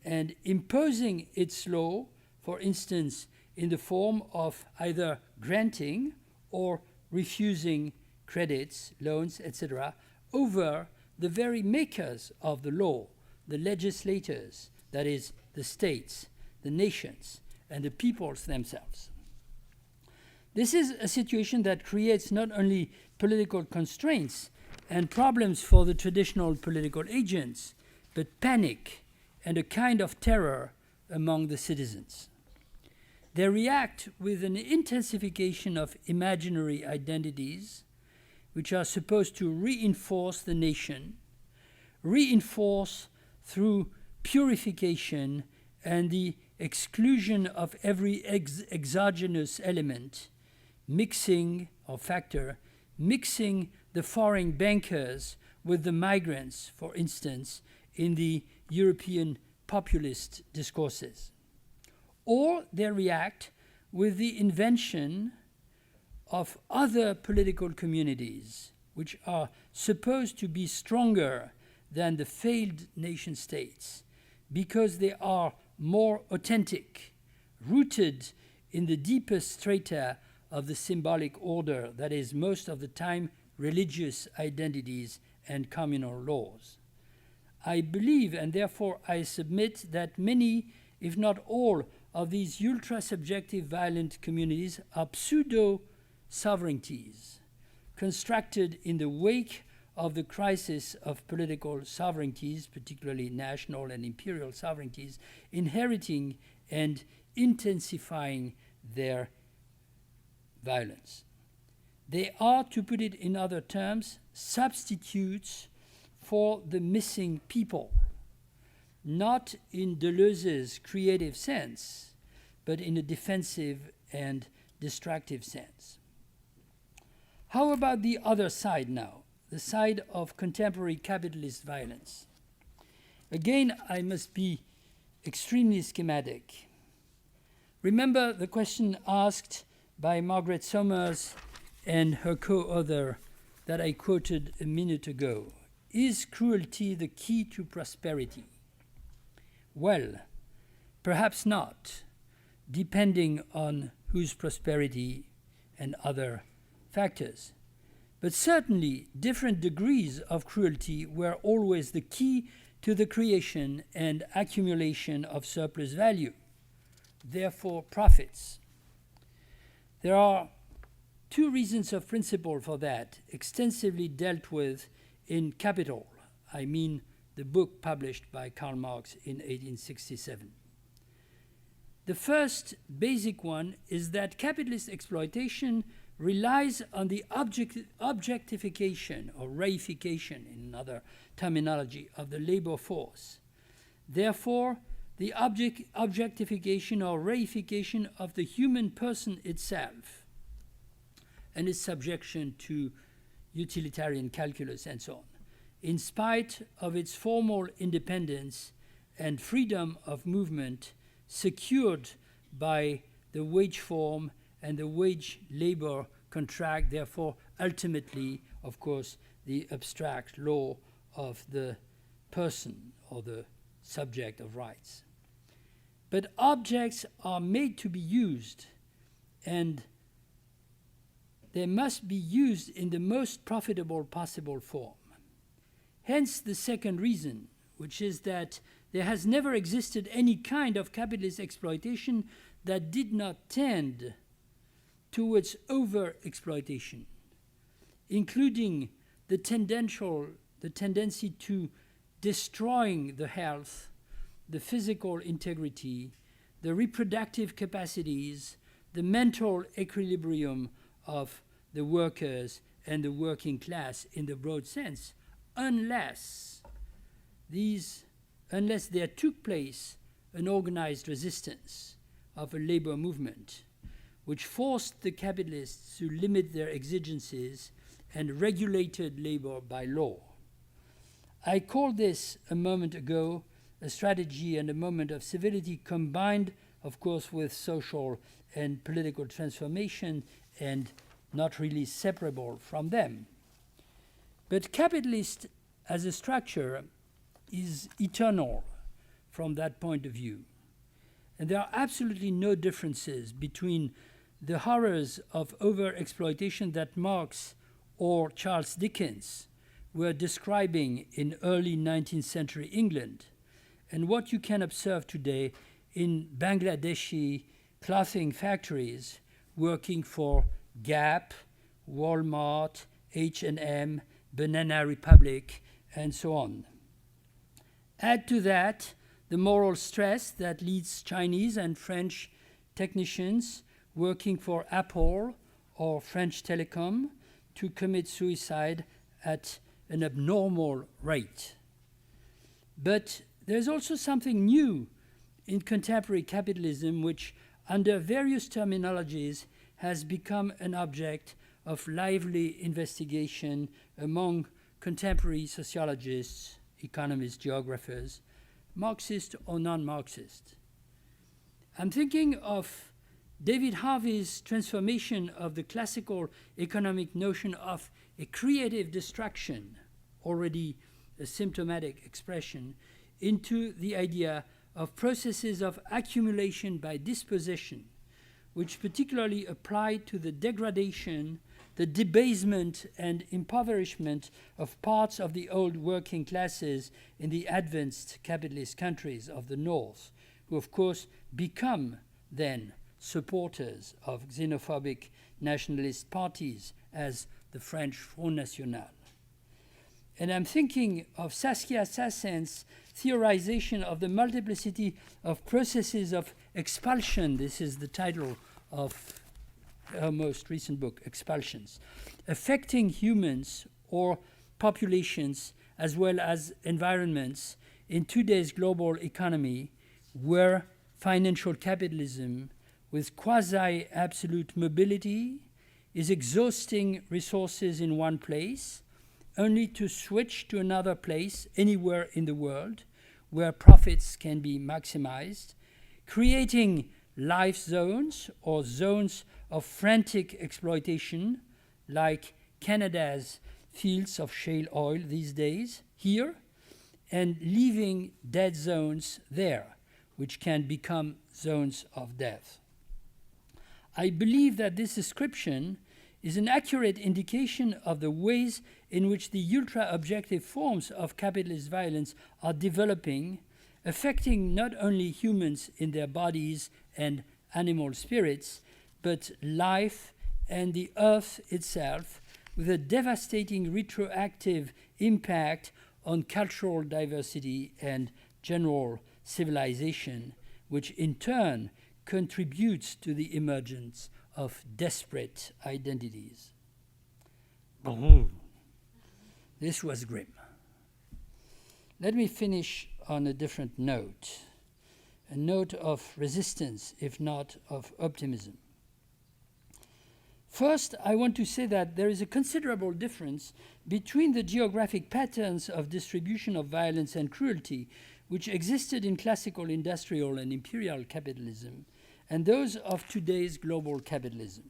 and imposing its law, for instance, in the form of either granting or refusing credits, loans, etc., over the very makers of the law, the legislators, that is, the states, the nations, and the peoples themselves. This is a situation that creates not only political constraints and problems for the traditional political agents, but panic and a kind of terror among the citizens. They react with an intensification of imaginary identities, which are supposed to reinforce the nation, reinforce through purification and the exclusion of every exogenous element, mixing the foreign bankers with the migrants, for instance, in the European populist discourses. Or they react with the invention of other political communities which are supposed to be stronger than the failed nation states because they are more authentic, rooted in the deepest strata of the symbolic order, that is, most of the time, religious identities and communal laws. I believe, and therefore I submit, that many, if not all, of these ultra-subjective violent communities are pseudo-sovereignties constructed in the wake of the crisis of political sovereignties, particularly national and imperial sovereignties, inheriting and intensifying their violence. They are, to put it in other terms, substitutes for the missing people, not in Deleuze's creative sense, but in a defensive and destructive sense. How about the other side now, the side of contemporary capitalist violence? Again, I must be extremely schematic. Remember the question asked by Margaret Somers and her co-author that I quoted a minute ago. Is cruelty the key to prosperity? Well, perhaps not, depending on whose prosperity and other factors. But certainly, different degrees of cruelty were always the key to the creation and accumulation of surplus value, therefore profits. There are two reasons of principle for that, extensively dealt with in Capital, I mean the book published by Karl Marx in 1867. The first basic one is that capitalist exploitation relies on the objectification or reification, in another terminology, of the labor force. Therefore, the objectification or reification of the human person itself and its subjection to utilitarian calculus and so on, in spite of its formal independence and freedom of movement secured by the wage form and the wage-labor contract, therefore ultimately, of course, the abstract law of the person or the subject of rights. But objects are made to be used, and they must be used in the most profitable possible form. Hence the second reason, which is that there has never existed any kind of capitalist exploitation that did not tend towards over-exploitation, including the tendency to destroying the health, the physical integrity, the reproductive capacities, the mental equilibrium of the workers and the working class in the broad sense, unless there took place an organized resistance of a labor movement which forced the capitalists to limit their exigencies and regulated labor by law. I called this a moment ago a strategy and a moment of civility combined, of course, with social and political transformation and not really separable from them. But capitalist as a structure is eternal from that point of view. And there are absolutely no differences between the horrors of over-exploitation that Marx or Charles Dickens were describing in early 19th century England and what you can observe today in Bangladeshi clothing factories working for Gap, Walmart, H&M, Banana Republic, and so on. Add to that the moral stress that leads Chinese and French technicians working for Apple or French Telecom to commit suicide at an abnormal rate. But there's also something new in contemporary capitalism which, under various terminologies, has become an object of lively investigation among contemporary sociologists, economists, geographers, Marxist or non-Marxist. I'm thinking of David Harvey's transformation of the classical economic notion of a creative distraction, already a symptomatic expression, into the idea of processes of accumulation by dispossession, which particularly apply to the degradation, the debasement and impoverishment of parts of the old working classes in the advanced capitalist countries of the North, who of course become then supporters of xenophobic nationalist parties as the French Front National. And I'm thinking of Saskia Sassen's theorization of the multiplicity of processes of expulsion. This is the title of her most recent book, Expulsions, affecting humans or populations as well as environments in today's global economy, where financial capitalism with quasi-absolute mobility is exhausting resources in one place, only to switch to another place anywhere in the world where profits can be maximized, creating life zones or zones of frantic exploitation, like Canada's fields of shale oil these days here, and leaving dead zones there, which can become zones of death. I believe that this description is an accurate indication of the ways in which the ultra-objective forms of capitalist violence are developing, affecting not only humans in their bodies and animal spirits, but life and the earth itself, with a devastating retroactive impact on cultural diversity and general civilization, which in turn contributes to the emergence of desperate identities. This was grim. Let me finish on a different note, a note of resistance, if not of optimism. First, I want to say that there is a considerable difference between the geographic patterns of distribution of violence and cruelty which existed in classical industrial and imperial capitalism and those of today's global capitalism.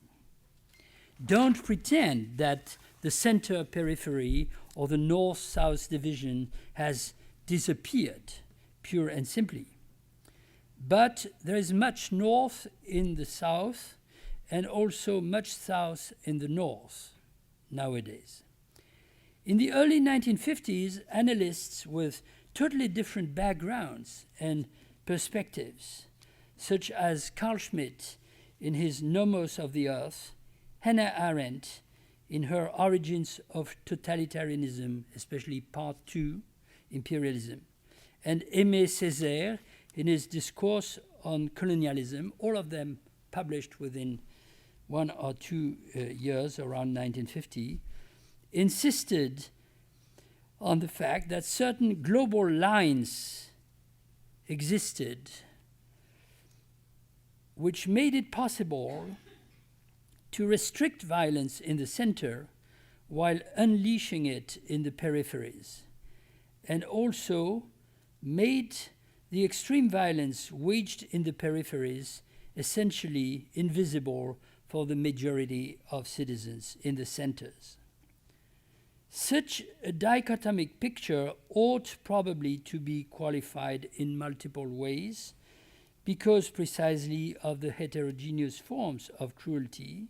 Don't pretend that the center-periphery or the north-south division has disappeared, pure and simply. But there is much north in the south and also much south in the north nowadays. In the early 1950s, analysts with totally different backgrounds and perspectives, such as Carl Schmitt in his Nomos of the Earth, Hannah Arendt in her Origins of Totalitarianism, especially Part 2, Imperialism, and Aimé Césaire in his Discourse on Colonialism, all of them published within 1 or 2 years, around 1950, insisted on the fact that certain global lines existed which made it possible to restrict violence in the center while unleashing it in the peripheries, and also made the extreme violence waged in the peripheries essentially invisible for the majority of citizens in the centers. Such a dichotomic picture ought probably to be qualified in multiple ways because precisely of the heterogeneous forms of cruelty,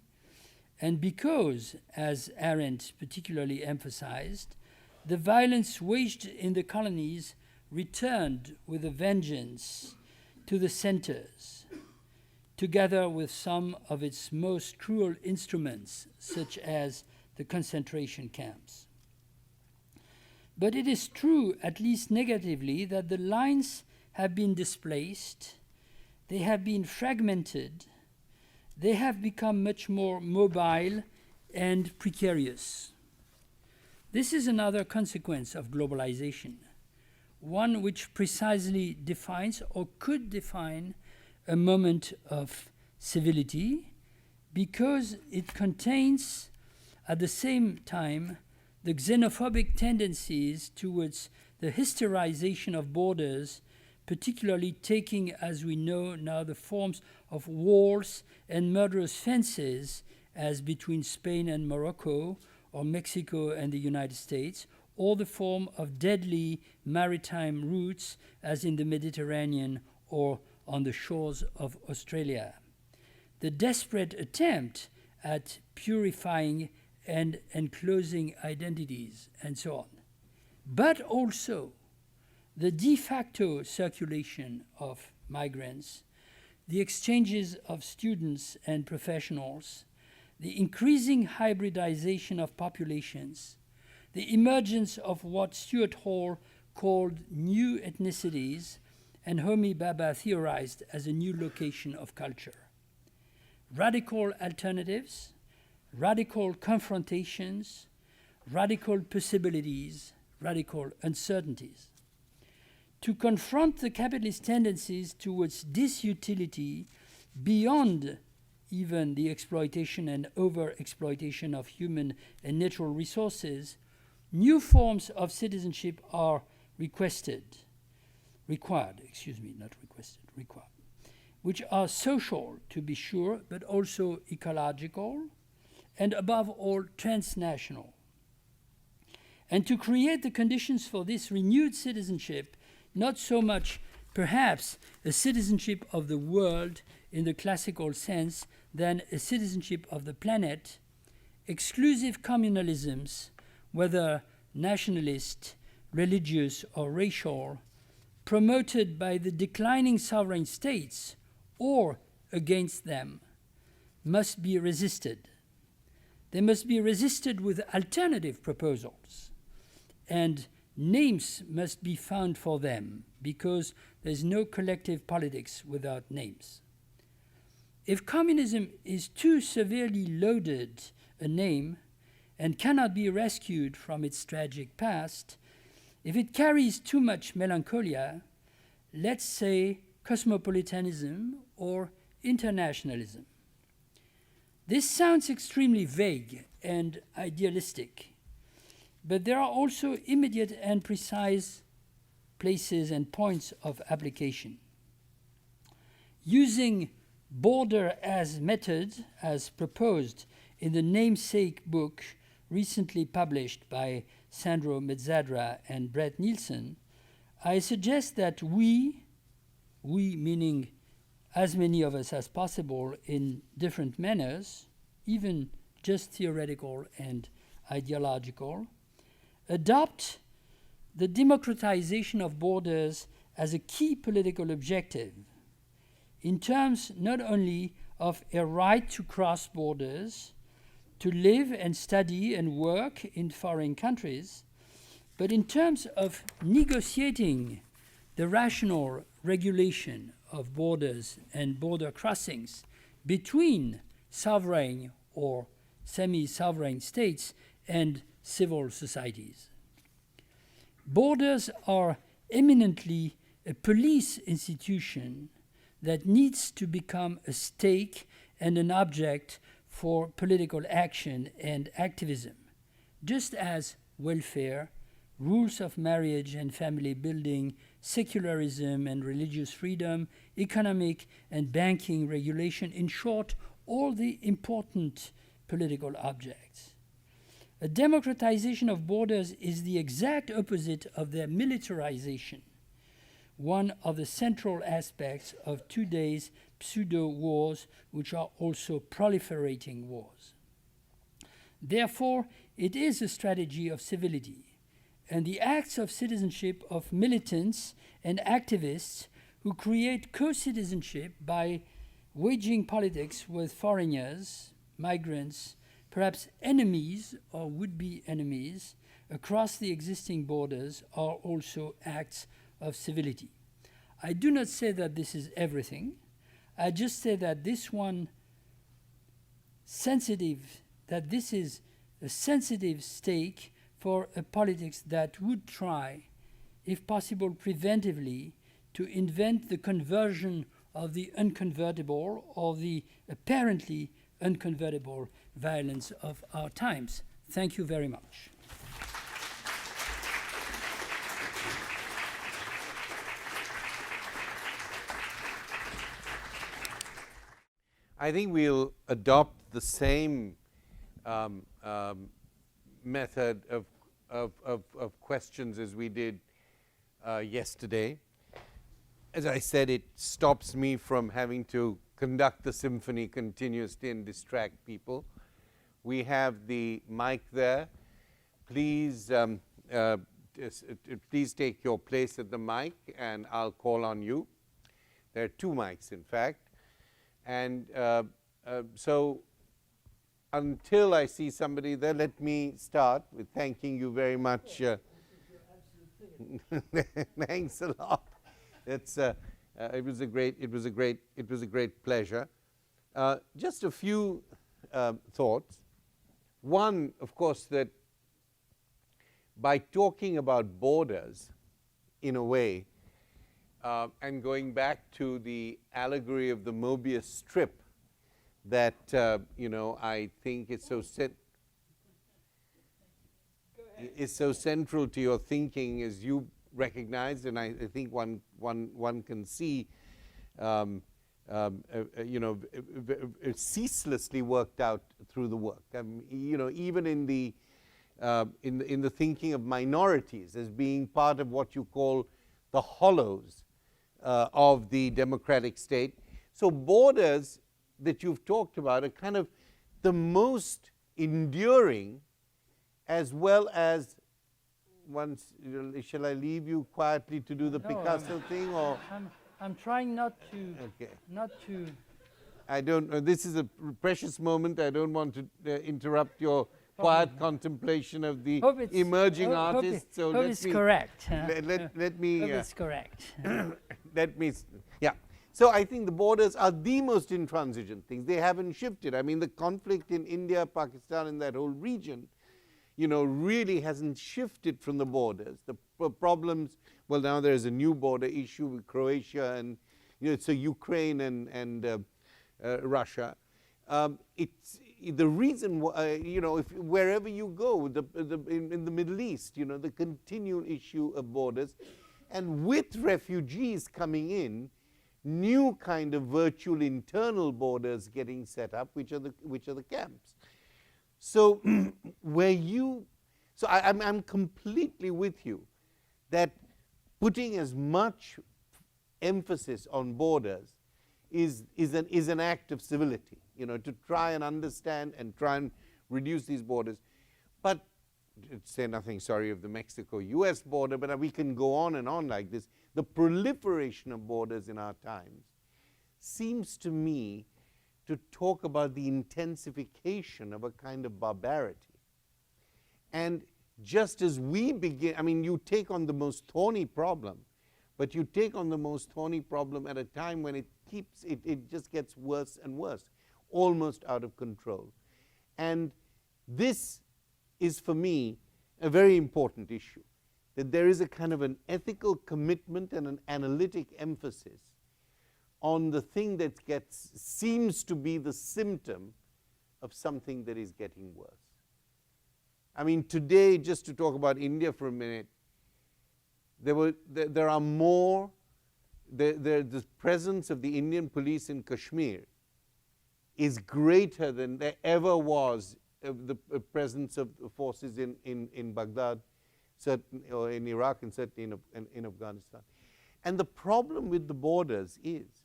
and because, as Arendt particularly emphasized, the violence waged in the colonies returned with a vengeance to the centers, together with some of its most cruel instruments, such as the concentration camps. But it is true, at least negatively, that the lines have been displaced, they have been fragmented, they have become much more mobile and precarious. This is another consequence of globalization, one which precisely defines or could define a moment of civility, because it contains at the same time the xenophobic tendencies towards the hysterization of borders, particularly taking, as we know now, the forms of walls and murderous fences, as between Spain and Morocco, or Mexico and the United States, or the form of deadly maritime routes, as in the Mediterranean or on the shores of Australia. The desperate attempt at purifying and enclosing identities, and so on. But also the de facto circulation of migrants, the exchanges of students and professionals, the increasing hybridization of populations, the emergence of what Stuart Hall called new ethnicities and Homi Bhabha theorized as a new location of culture. Radical alternatives, radical confrontations, radical possibilities, radical uncertainties. To confront the capitalist tendencies towards disutility beyond even the exploitation and over-exploitation of human and natural resources, new forms of citizenship are required, which are social, to be sure, but also ecological, and above all, transnational. And to create the conditions for this renewed citizenship, not so much, perhaps, a citizenship of the world in the classical sense than a citizenship of the planet, exclusive communalisms, whether nationalist, religious, or racial, promoted by the declining sovereign states or against them, must be resisted. They must be resisted with alternative proposals, and names must be found for them, because there's no collective politics without names. If communism is too severely loaded a name and cannot be rescued from its tragic past, if it carries too much melancholia, let's say cosmopolitanism or internationalism. This sounds extremely vague and idealistic, but there are also immediate and precise places and points of application. Using border as method, as proposed in the namesake book recently published by Sandro Mezzadra and Brett Nielsen, I suggest that we meaning as many of us as possible in different manners, even just theoretical and ideological, adopt the democratization of borders as a key political objective, in terms not only of a right to cross borders, to live and study and work in foreign countries, but in terms of negotiating the rational regulation of borders and border crossings between sovereign or semi-sovereign states and civil societies. Borders are eminently a police institution that needs to become a stake and an object for political action and activism, just as welfare, rules of marriage and family building, secularism and religious freedom, economic and banking regulation, in short, all the important political objects. A democratization of borders is the exact opposite of their militarization, one of the central aspects of today's pseudo-wars, which are also proliferating wars. Therefore, it is a strategy of civility, and the acts of citizenship of militants and activists who create co-citizenship by waging politics with foreigners, migrants, perhaps enemies or would-be enemies across the existing borders are also acts of civility. I do not say that this is everything. I just say that this is a sensitive stake for a politics that would try, if possible preventively, to invent the conversion of the unconvertible or the apparently unconvertible violence of our times. Thank you very much. I think we'll adopt the same method of questions as we did yesterday. As I said, it stops me from having to conduct the symphony continuously and distract people. We have the mic there. Please, please take your place at the mic, and I'll call on you. There are two mics, in fact. And so until I see somebody there, let me start with thanking you very much. Thanks a lot. It's it was a great pleasure. Just a few thoughts. One, of course, that by talking about borders, in a way, and going back to the allegory of the Mobius strip, that I think is so central to your thinking, as you recognized, and I think one can see, ceaselessly worked out through the work. Even in the thinking of minorities as being part of what you call the hollows of the democratic state. So borders that you've talked about are kind of the most enduring, as well as once. Shall I leave you quietly to do the Picasso thing, or? I'm trying not to. Okay. Not to. I don't. This is a precious moment. I don't want to interrupt your quiet contemplation of the emerging artists. So let me correct. Let me. Hope it's correct. Let me. Yeah. So I think the borders are the most intransigent things. They haven't shifted. I mean, the conflict in India, Pakistan, and that whole region, really hasn't shifted from the borders. The problems. Well, now there is a new border issue with Croatia, and so Ukraine and Russia. It's the reason. If wherever you go, in the Middle East, the continual issue of borders, and with refugees coming in, new kind of virtual internal borders getting set up, which are the camps. So I'm completely with you that putting as much emphasis on borders is an act of civility, to try and understand and try and reduce these borders. But to say nothing, sorry, of the Mexico-US border, but we can go on and on like this. The proliferation of borders in our times seems to me to talk about the intensification of a kind of barbarity. And just as we begin, you take on the most thorny problem, but you take on the most thorny problem at a time when it just gets worse and worse, almost out of control. And this is, for me, a very important issue, that there is a kind of an ethical commitment and an analytic emphasis on the thing that seems to be the symptom of something that is getting worse. Today, just to talk about India for a minute, the presence of the Indian police in Kashmir is greater than there ever was of the presence of forces in Baghdad, certainly, or in Iraq, and certainly in Afghanistan. And the problem with the borders is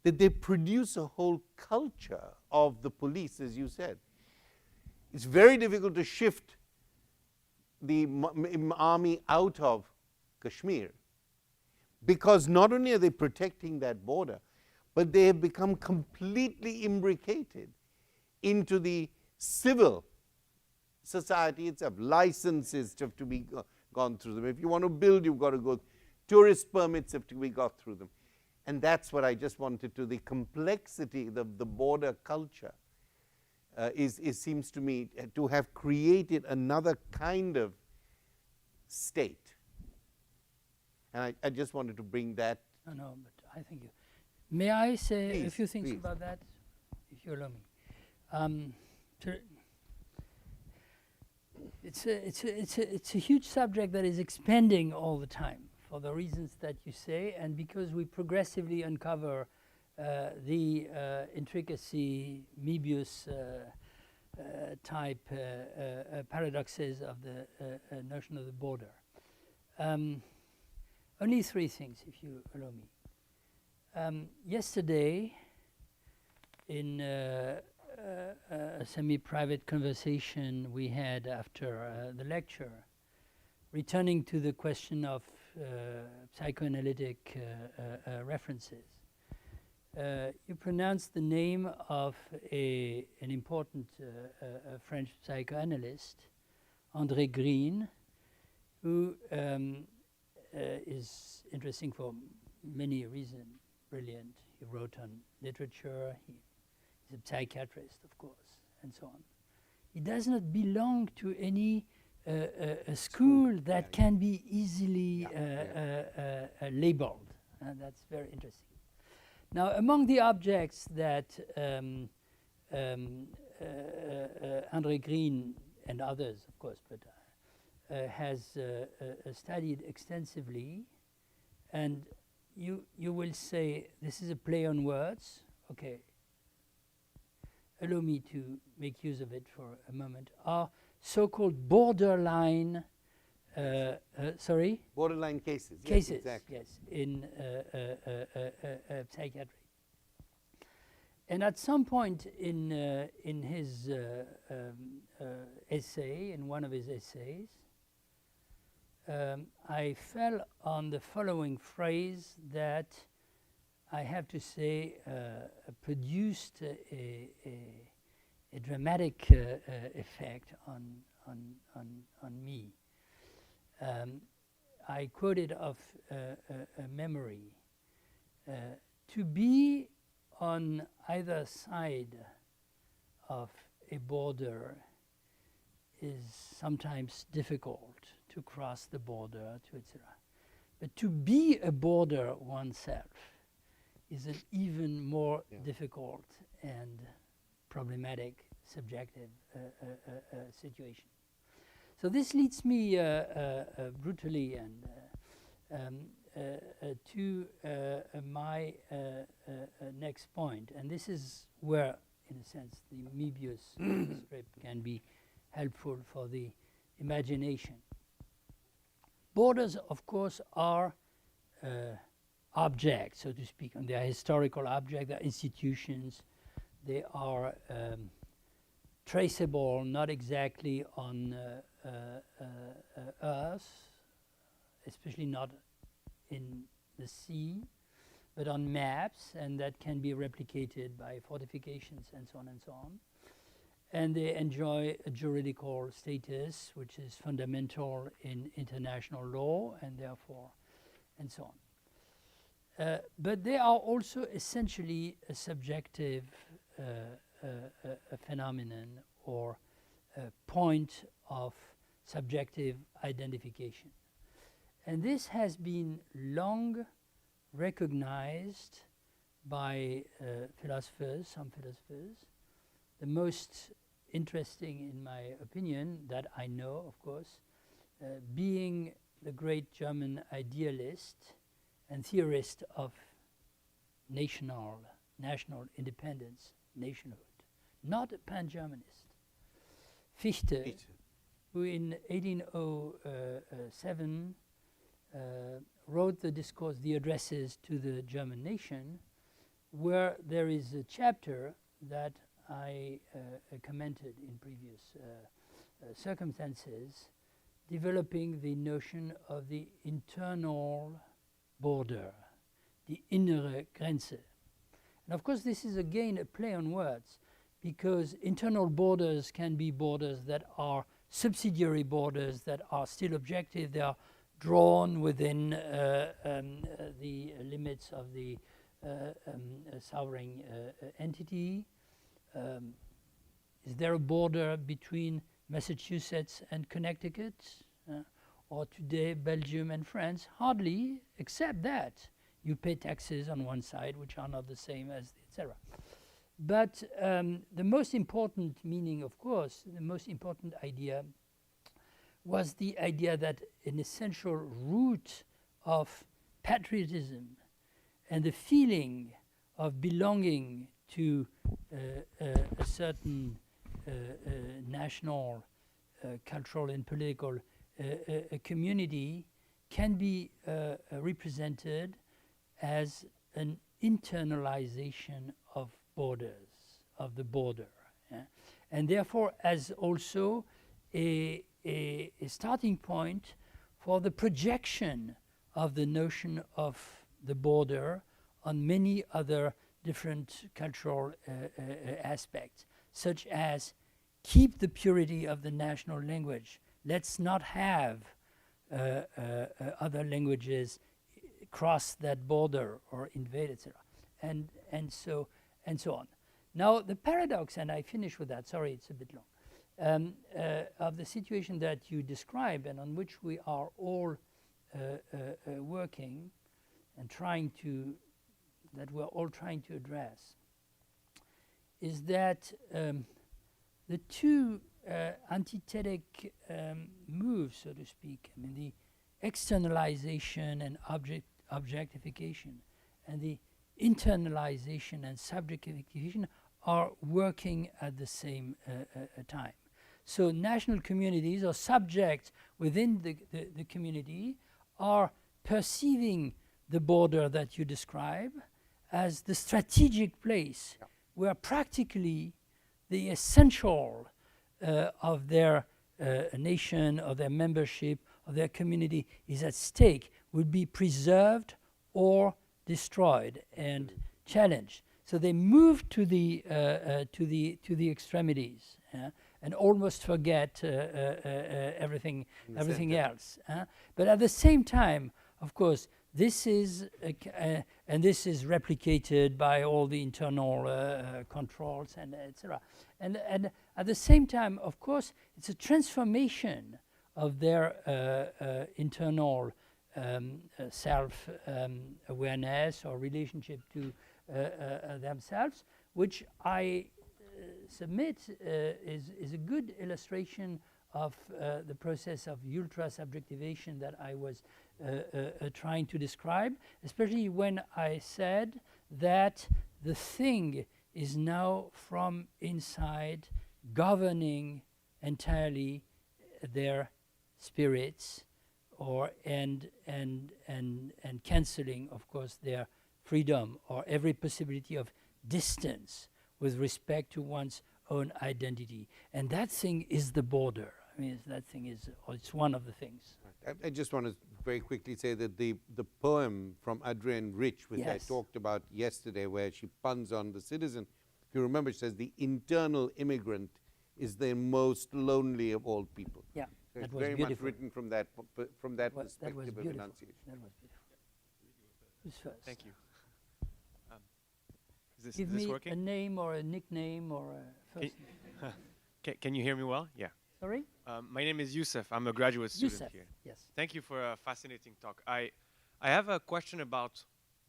that they produce a whole culture of the police, as you said. It's very difficult to shift the army out of Kashmir, because not only are they protecting that border, but they have become completely imbricated into the civil society itself. Licenses have to be gone through them. If you want to build, you've got to go. Tourist permits have to be got through them. And that's what I just wanted to, the complexity of the border culture seems to me to have created another kind of state. And I just wanted to bring that. No, but I think may I say a few things about that, if you allow me? It's a huge subject that is expanding all the time, for the reasons that you say, and because we progressively uncover the intricacy, Möbius type paradoxes of the notion of the border. Only three things, if you allow me. Yesterday, in a semi-private conversation we had after the lecture, returning to the question of psychoanalytic references, you pronounced the name of an important French psychoanalyst, André Green, who is interesting for many reasons, brilliant. He wrote on literature, he's a psychiatrist, of course, and so on. He does not belong to any a school that can be easily labeled. That's very interesting. Now, among the objects that André Green and others, of course, but has studied extensively, and you will say this is a play on words. Okay. Allow me to make use of it for a moment. Are so-called borderline, sorry? Borderline cases. Cases, yes, exactly. yes, in psychiatry. And at some point in his essay, in one of his essays, I fell on the following phrase that I have to say produced a dramatic effect on me. I quoted of a memory. To be on either side of a border is sometimes difficult, to cross the border, to etc. But to be a border oneself is an even more difficult and problematic subjective situation. So this leads me brutally and to my next point, and this is where, in a sense, the Möbius strip can be helpful for the imagination. Borders, of course, are objects, so to speak, and they are historical objects, they are institutions, they are traceable, not exactly on Earth, especially not in the sea, but on maps, and that can be replicated by fortifications and so on and so on. And they enjoy a juridical status, which is fundamental in international law, and therefore, and so on. But they are also essentially a subjective a phenomenon or a point of subjective identification. And this has been long recognized by philosophers, some philosophers. The most interesting, in my opinion, that I know, of course, being the great German idealist and theorist of national independence, nationhood, not a pan-Germanist. Fichte, who in 1807 wrote the discourse, the addresses to the German nation, where there is a chapter that I commented in previous circumstances, developing the notion of the internal border, the innere Grenze. And of course, this is again a play on words, because internal borders can be borders that are subsidiary borders that are still objective. They are drawn within the limits of the sovereign entity. Is there a border between Massachusetts and Connecticut? Or today Belgium and France? Hardly, except that you pay taxes on one side, which are not the same as etc. But the most important meaning, of course, the most important idea was the idea that an essential root of patriotism and the feeling of belonging to a certain national, cultural and political community can be represented as an internalization of borders, of the border. And therefore as also a starting point for the projection of the notion of the border on many other different cultural aspects, such as keep the purity of the national language. Let's not have other languages cross that border or invade, etc. And so on. Now the paradox, and I finish with that, sorry it's a bit long, of the situation that you describe and on which we are all working and we're all trying to address, is that the two antithetic moves, so to speak, I mean the externalization and objectification and the internalization and subjectification are working at the same time. So national communities or subjects within the community are perceiving the border that you describe as the strategic place where practically the essential of their nation, of their membership, of their community is at stake, would be preserved or destroyed and challenged. So they move to the extremities and almost forget everything else. But at the same time, of course, this is and this is replicated by all the internal controls and etc. And at the same time, of course, it's a transformation of their internal self awareness or relationship to themselves, which I submit is a good illustration of the process of ultra-subjectivation that I was trying to describe, especially when I said that the thing is now from inside governing entirely their spirits, and cancelling, of course, their freedom or every possibility of distance with respect to one's own identity. And that thing is the border. I mean, that thing is, or it's one of the things. I just want to very quickly say that the poem from Adrienne Rich, which I talked about yesterday, where she puns on the citizen, if you remember, she says the internal immigrant is the most lonely of all people. Yeah, so that it's was very beautiful. much written from that perspective of enunciation. That was beautiful. Thank you. Is Give this me working? a name or a nickname or a first name. Can you hear me well? Yeah. Sorry? My name is Youssef. I'm a graduate student Youssef, here. yes. Thank you for a fascinating talk. I have a question about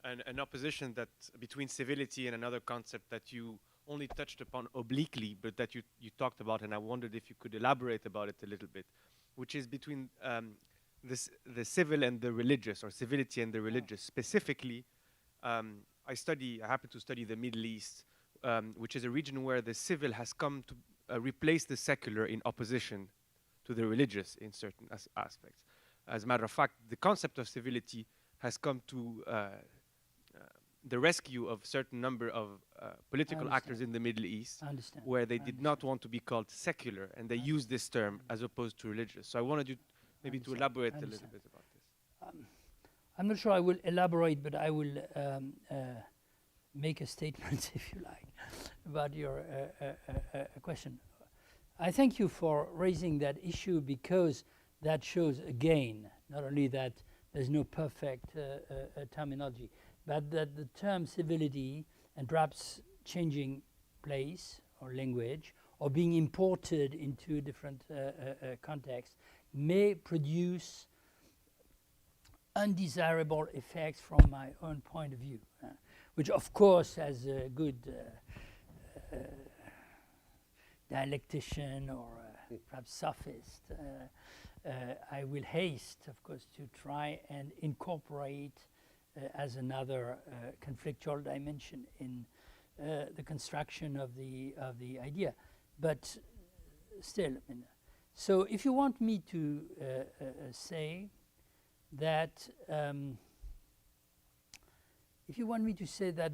an opposition that between civility and another concept that you only touched upon obliquely, but that you talked about, and I wondered if you could elaborate about it a little bit, which is between the civil and the religious, or civility and the religious. Specifically, I happen to study the Middle East, which is a region where the civil has come to replace the secular in opposition to the religious in certain aspects. As a matter of fact, the concept of civility has come to the rescue of certain number of political actors in the Middle East, where they did not want to be called secular, and they use this term as opposed to religious. So I wanted you maybe to elaborate a little bit about this. I'm not sure I will elaborate, but I will make a statement, if you like, about your question. I thank you for raising that issue, because that shows again, not only that there's no perfect terminology, but that the term civility, and perhaps changing place or language, or being imported into different contexts, may produce undesirable effects from my own point of view, which of course, as a good dialectician or perhaps sophist, I will haste, of course, to try and incorporate as another conflictual dimension in the construction of the idea. But still, I mean, so if you want me to say that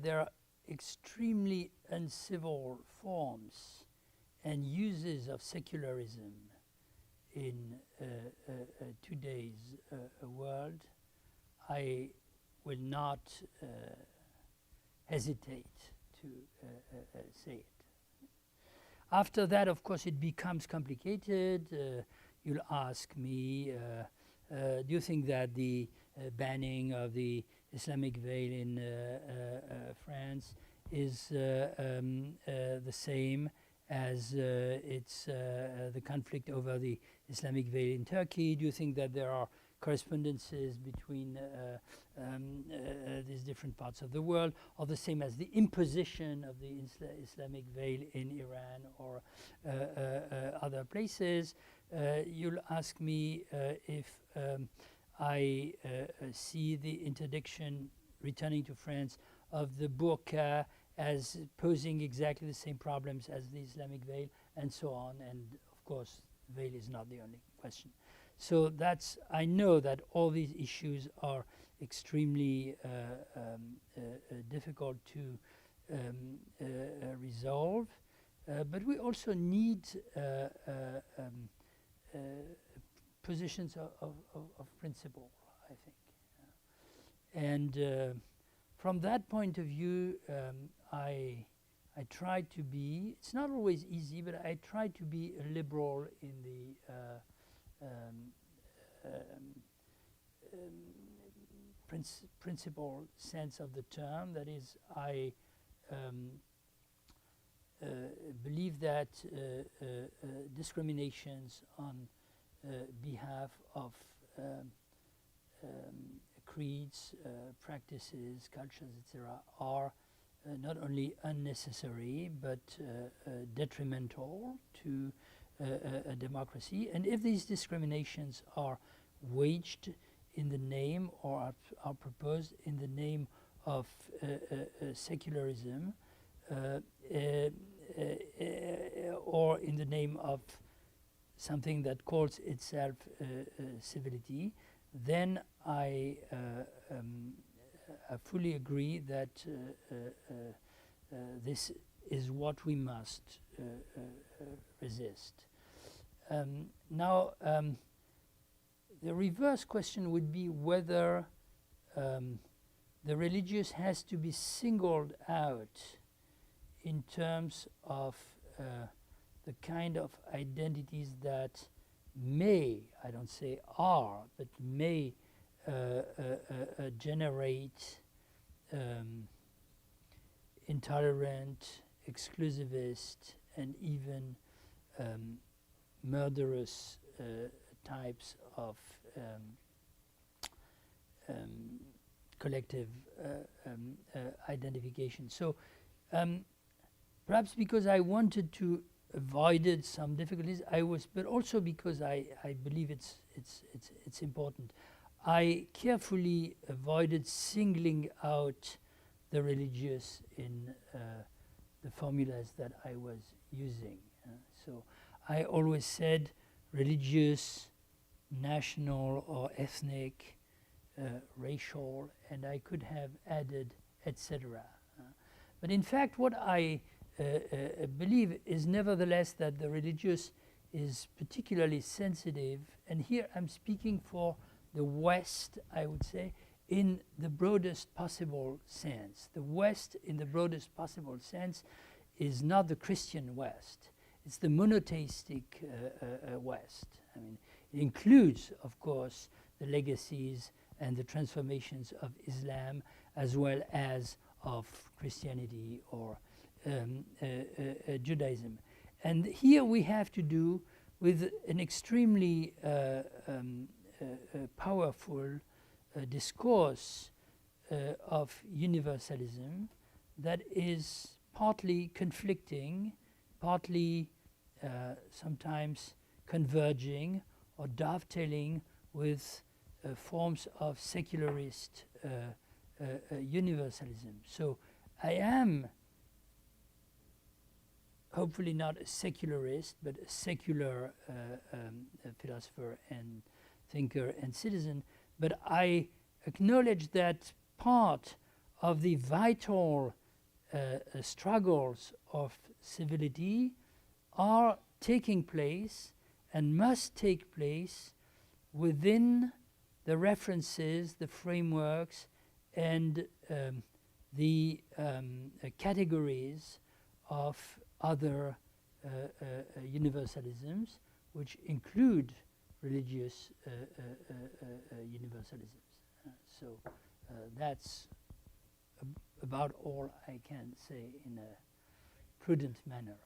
there are extremely uncivil forms and uses of secularism in today's world, I will not hesitate to say it. After that, of course, it becomes complicated. You'll ask me, do you think that the banning of the Islamic veil in France is the same as the conflict over the Islamic veil in Turkey? Do you think that there are correspondences between these different parts of the world, or the same as the imposition of the Islamic veil in Iran or other places? You'll ask me if I see the interdiction, returning to France, of the burqa as posing exactly the same problems as the Islamic veil, and so on. And of course, veil is not the only question. So I know that all these issues are extremely difficult to resolve, but we also need positions of principle, I think. And from that point of view, I try to be, it's not always easy, but I try to be a liberal in the principal sense of the term. That is, I believe that discriminations on behalf of creeds, practices, cultures, etc., are not only unnecessary but detrimental to a democracy. And if these discriminations are waged in the name, or are proposed in the name of secularism, or in the name of something that calls itself civility, then I fully agree that this is what we must resist. Now, the reverse question would be whether the religious has to be singled out in terms of the kind of identities that may, I don't say are, but may generate intolerant, exclusivist, and even murderous types of collective identification. So perhaps because I wanted to avoid some difficulties, but also because I believe it's important, I carefully avoided singling out the religious in the formulas that I was using. So I always said religious, national or ethnic, racial, and I could have added etc. But in fact, what I believe is nevertheless that the religious is particularly sensitive, and here I'm speaking for the West, I would say, in the broadest possible sense. The West, in the broadest possible sense, is not the Christian West. It's the monotheistic West. I mean, it includes, of course, the legacies and the transformations of Islam, as well as of Christianity or Judaism. And here we have to do with an extremely powerful discourse of universalism that is partly conflicting, partly sometimes converging or dovetailing with forms of secularist universalism. So I am hopefully not a secularist, but a secular philosopher and thinker and citizen. But I acknowledge that part of the vital struggles of civility are taking place and must take place within the references, the frameworks, and the categories of other universalisms, which include religious universalisms. So that's about all I can say in a prudent manner.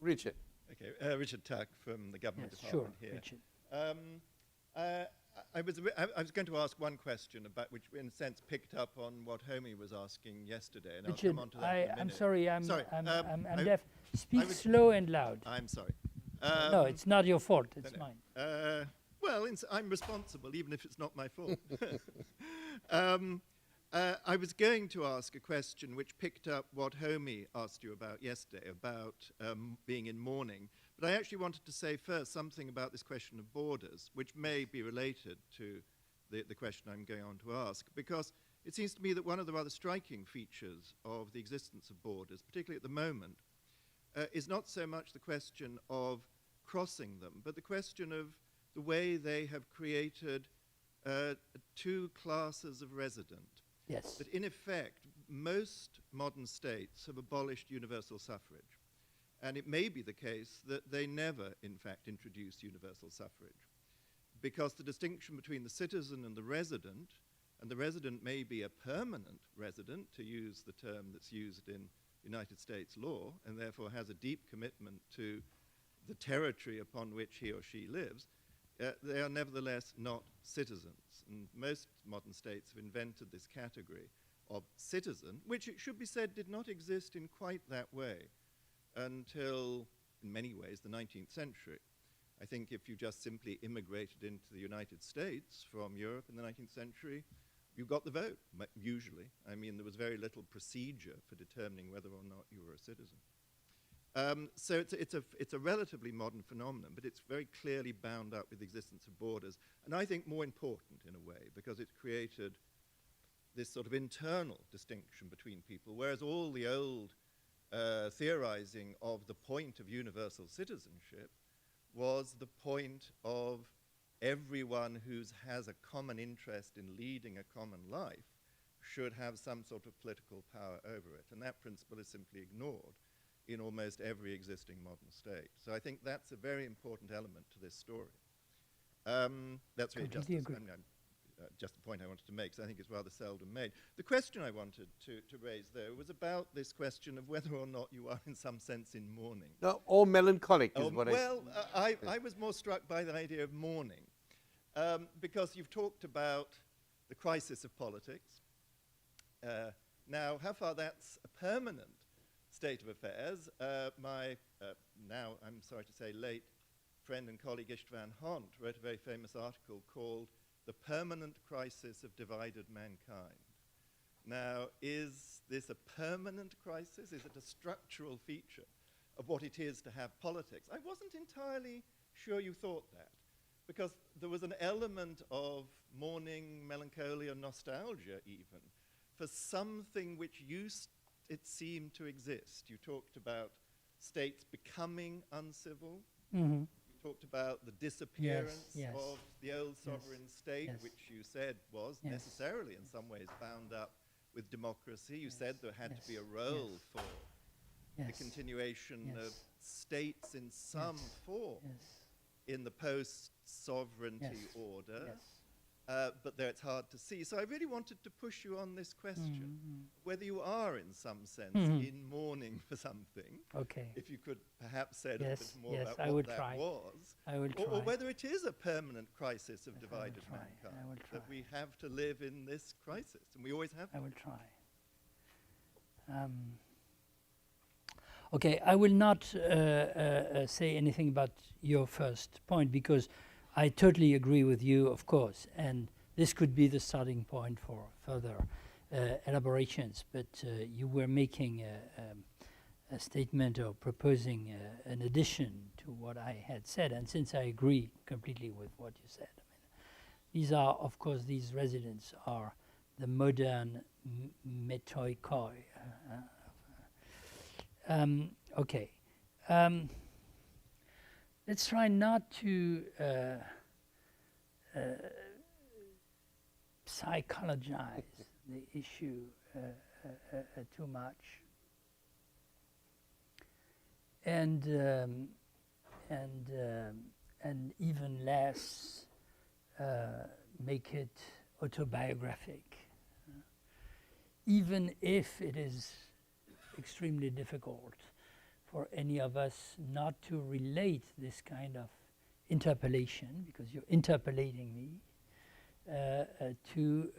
Richard. Okay, Richard Tuck from the Government Yes, Department sure, here. Richard. I was going to ask one question about which, in a sense, picked up on what Homie was asking yesterday, and Richard, I'll come on to that in a I'm minute. sorry, I'm I- deaf. Speak was- slow and loud. I'm sorry. No, it's not your fault, it's no. mine. Well, I'm responsible, even if it's not my fault. I was going to ask a question which picked up what Homie asked you about yesterday, about being in mourning. But I actually wanted to say first something about this question of borders, which may be related to the question I'm going on to ask, because it seems to me that one of the rather striking features of the existence of borders, particularly at the moment, is not so much the question of crossing them, but the question of the way they have created two classes of resident. Yes. That in effect, most modern states have abolished universal suffrage. And it may be the case that they never, in fact, introduce universal suffrage. Because the distinction between the citizen and the resident may be a permanent resident, to use the term that's used in United States law, and therefore has a deep commitment to the territory upon which he or she lives, they are nevertheless not citizens. And most modern states have invented this category of citizen, which, it should be said, did not exist in quite that way until, in many ways, the 19th century. I think if you just simply immigrated into the United States from Europe in the 19th century, you got the vote, usually. I mean, there was very little procedure for determining whether or not you were a citizen. So it's a relatively modern phenomenon, but it's very clearly bound up with the existence of borders, and I think more important in a way, because it's created this sort of internal distinction between people, whereas all the old theorizing of the point of universal citizenship was the point of everyone who has a common interest in leading a common life should have some sort of political power over it, and that principle is simply ignored in almost every existing modern state. So I think that's a very important element to this story. That's really just the point I wanted to make, because I think it's rather seldom made. The question I wanted to raise, though, was about this question of whether or not you are in some sense in mourning. No, or melancholic is what I was more struck by the idea of mourning, because you've talked about the crisis of politics. Now, how far that's a permanent state of affairs, my now, I'm sorry to say, late friend and colleague Istvan Hont wrote a very famous article called "The Permanent Crisis of Divided Mankind." Now, is this a permanent crisis? Is it a structural feature of what it is to have politics? I wasn't entirely sure you thought that, because there was an element of mourning, melancholia, nostalgia even, for something which it seemed to exist. You talked about states becoming uncivil. Mm-hmm. You talked about the disappearance Yes. of the old sovereign state, Yes. which you said was Yes. necessarily in some ways bound up with democracy. You Yes. said there had to be a Yes. role Yes. for the continuation of Yes. states in some Yes. form Yes. in the post-sovereignty Yes. order. Yes. But there it's hard to see. So I really wanted to push you on this question, Mm-hmm. whether you are in some sense Mhm. in mourning for something. Okay. If you could perhaps say a Yes, little bit more yes, I about will what that try. was, I will try. or whether it is a permanent crisis of Yes, I will divided try. mankind, I will that try. we have to live in this crisis, and we always have. I will try. Okay, I will not say anything about your first point, because I totally agree with you, of course, and this could be the starting point for further elaborations, but you were making a statement or proposing an addition to what I had said, and since I agree completely with what you said, I mean, these are, of course, these residents are the modern metoikoi. Okay. Let's try not to psychologize the issue too much, and even less make it autobiographic, even if it is extremely difficult for any of us not to relate this kind of interpellation, because you're interpellating me, to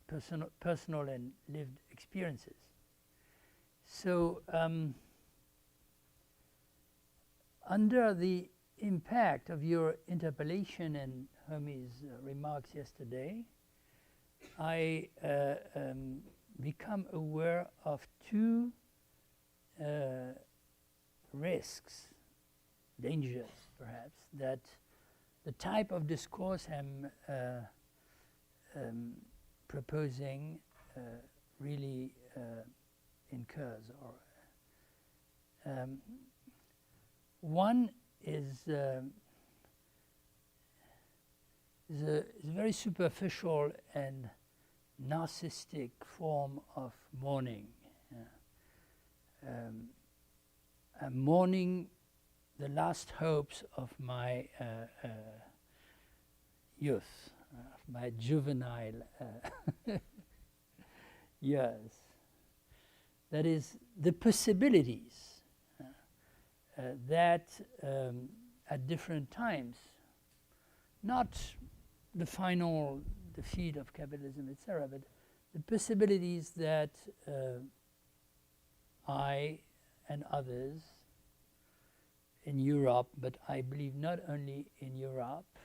personal and lived experiences. So under the impact of your interpellation and Hermie's remarks yesterday, I become aware of two risks, dangers perhaps, that the type of discourse I'm proposing really incurs. Or one is a very superficial and narcissistic form of mourning. I'm mourning the last hopes of my youth, of my juvenile years. That is, the possibilities that at different times, not the final defeat of capitalism, etc., but the possibilities that I and others in Europe, but I believe not only in Europe,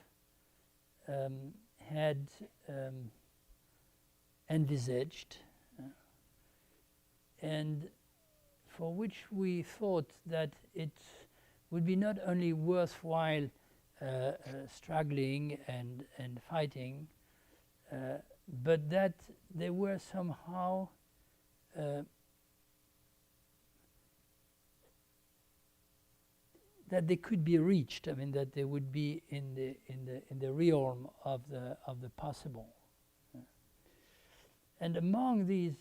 had envisaged, and for which we thought that it would be not only worthwhile struggling and fighting, but that they were somehow that they could be reached. I mean, that they would be in the realm of the possible. And among these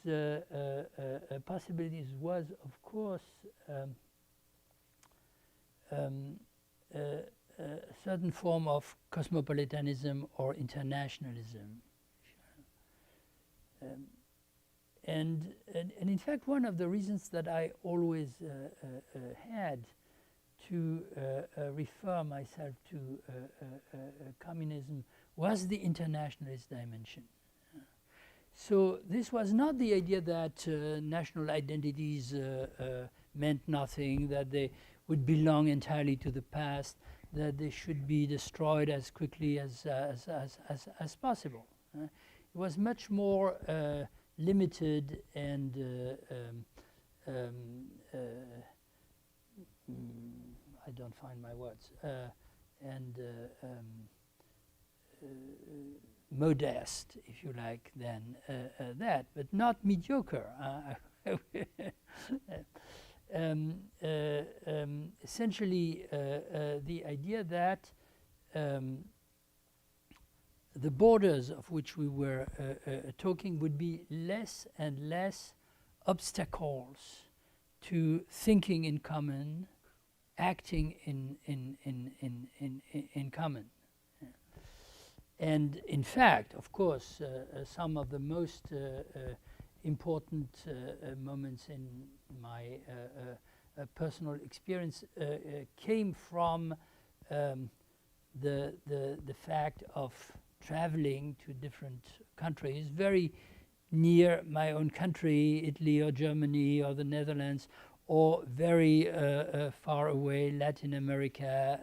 possibilities was, of course, a certain form of cosmopolitanism or internationalism. And in fact, one of the reasons that I always had to refer myself to communism was the internationalist dimension. So this was not the idea that national identities meant nothing, that they would belong entirely to the past, that they should be destroyed as quickly as possible. It was much more limited and I don't find my words, and modest, if you like, than that, but not mediocre. Essentially, the idea that the borders of which we were talking would be less and less obstacles to thinking in common, acting in common. And in fact, of course, some of the most important moments in my personal experience came from the fact of traveling to different countries, very near my own country, Italy or Germany or the Netherlands, or very far away, Latin America,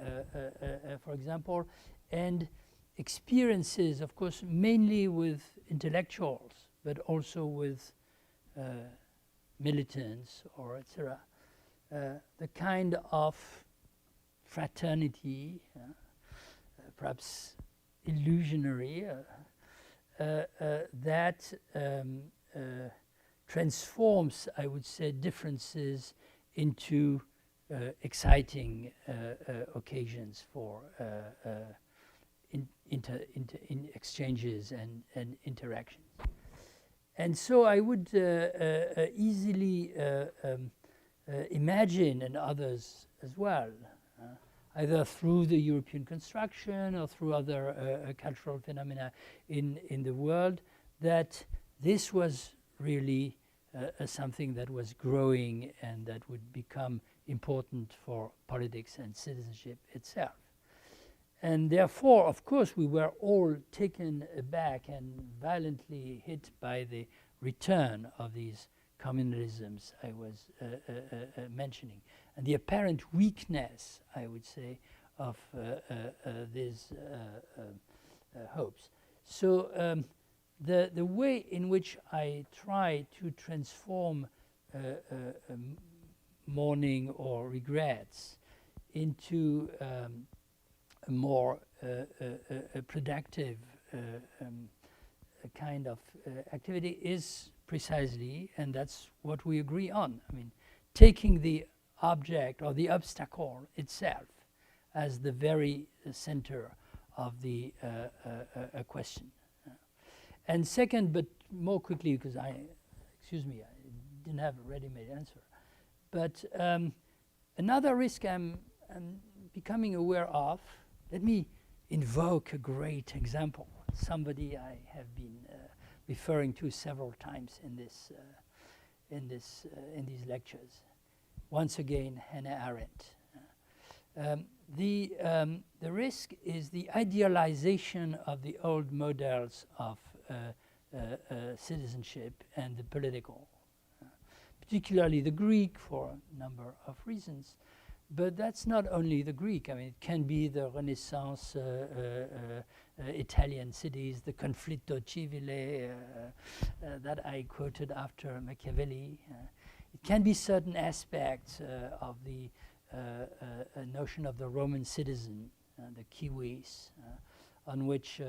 for example, and experiences, of course, mainly with intellectuals, but also with militants or etc. The kind of fraternity, perhaps illusionary, that transforms, I would say, differences into exciting occasions for in exchanges and interactions. And so I would easily imagine, and others as well, either through the European construction or through other cultural phenomena in the world, that this was really something that was growing and that would become important for politics and citizenship itself. And therefore, of course, we were all taken aback and violently hit by the return of these communalisms I was mentioning, and the apparent weakness, I would say, of these hopes. So the way in which I try to transform mourning or regrets into a more productive kind of activity is precisely, and that's what we agree on. I mean, taking the object or the obstacle itself as the very center of the question. And second, but more quickly, because excuse me, I didn't have a ready-made answer. But another risk I'm becoming aware of, let me invoke a great example, somebody I have been referring to several times in these lectures. Once again, Hannah Arendt. The risk is the idealization of the old models of citizenship and the political, particularly the Greek for a number of reasons. But that's not only the Greek. I mean, it can be the Renaissance Italian cities, the conflitto civile that I quoted after Machiavelli. It can be certain aspects of the notion of the Roman citizen, the Kiwis, on which,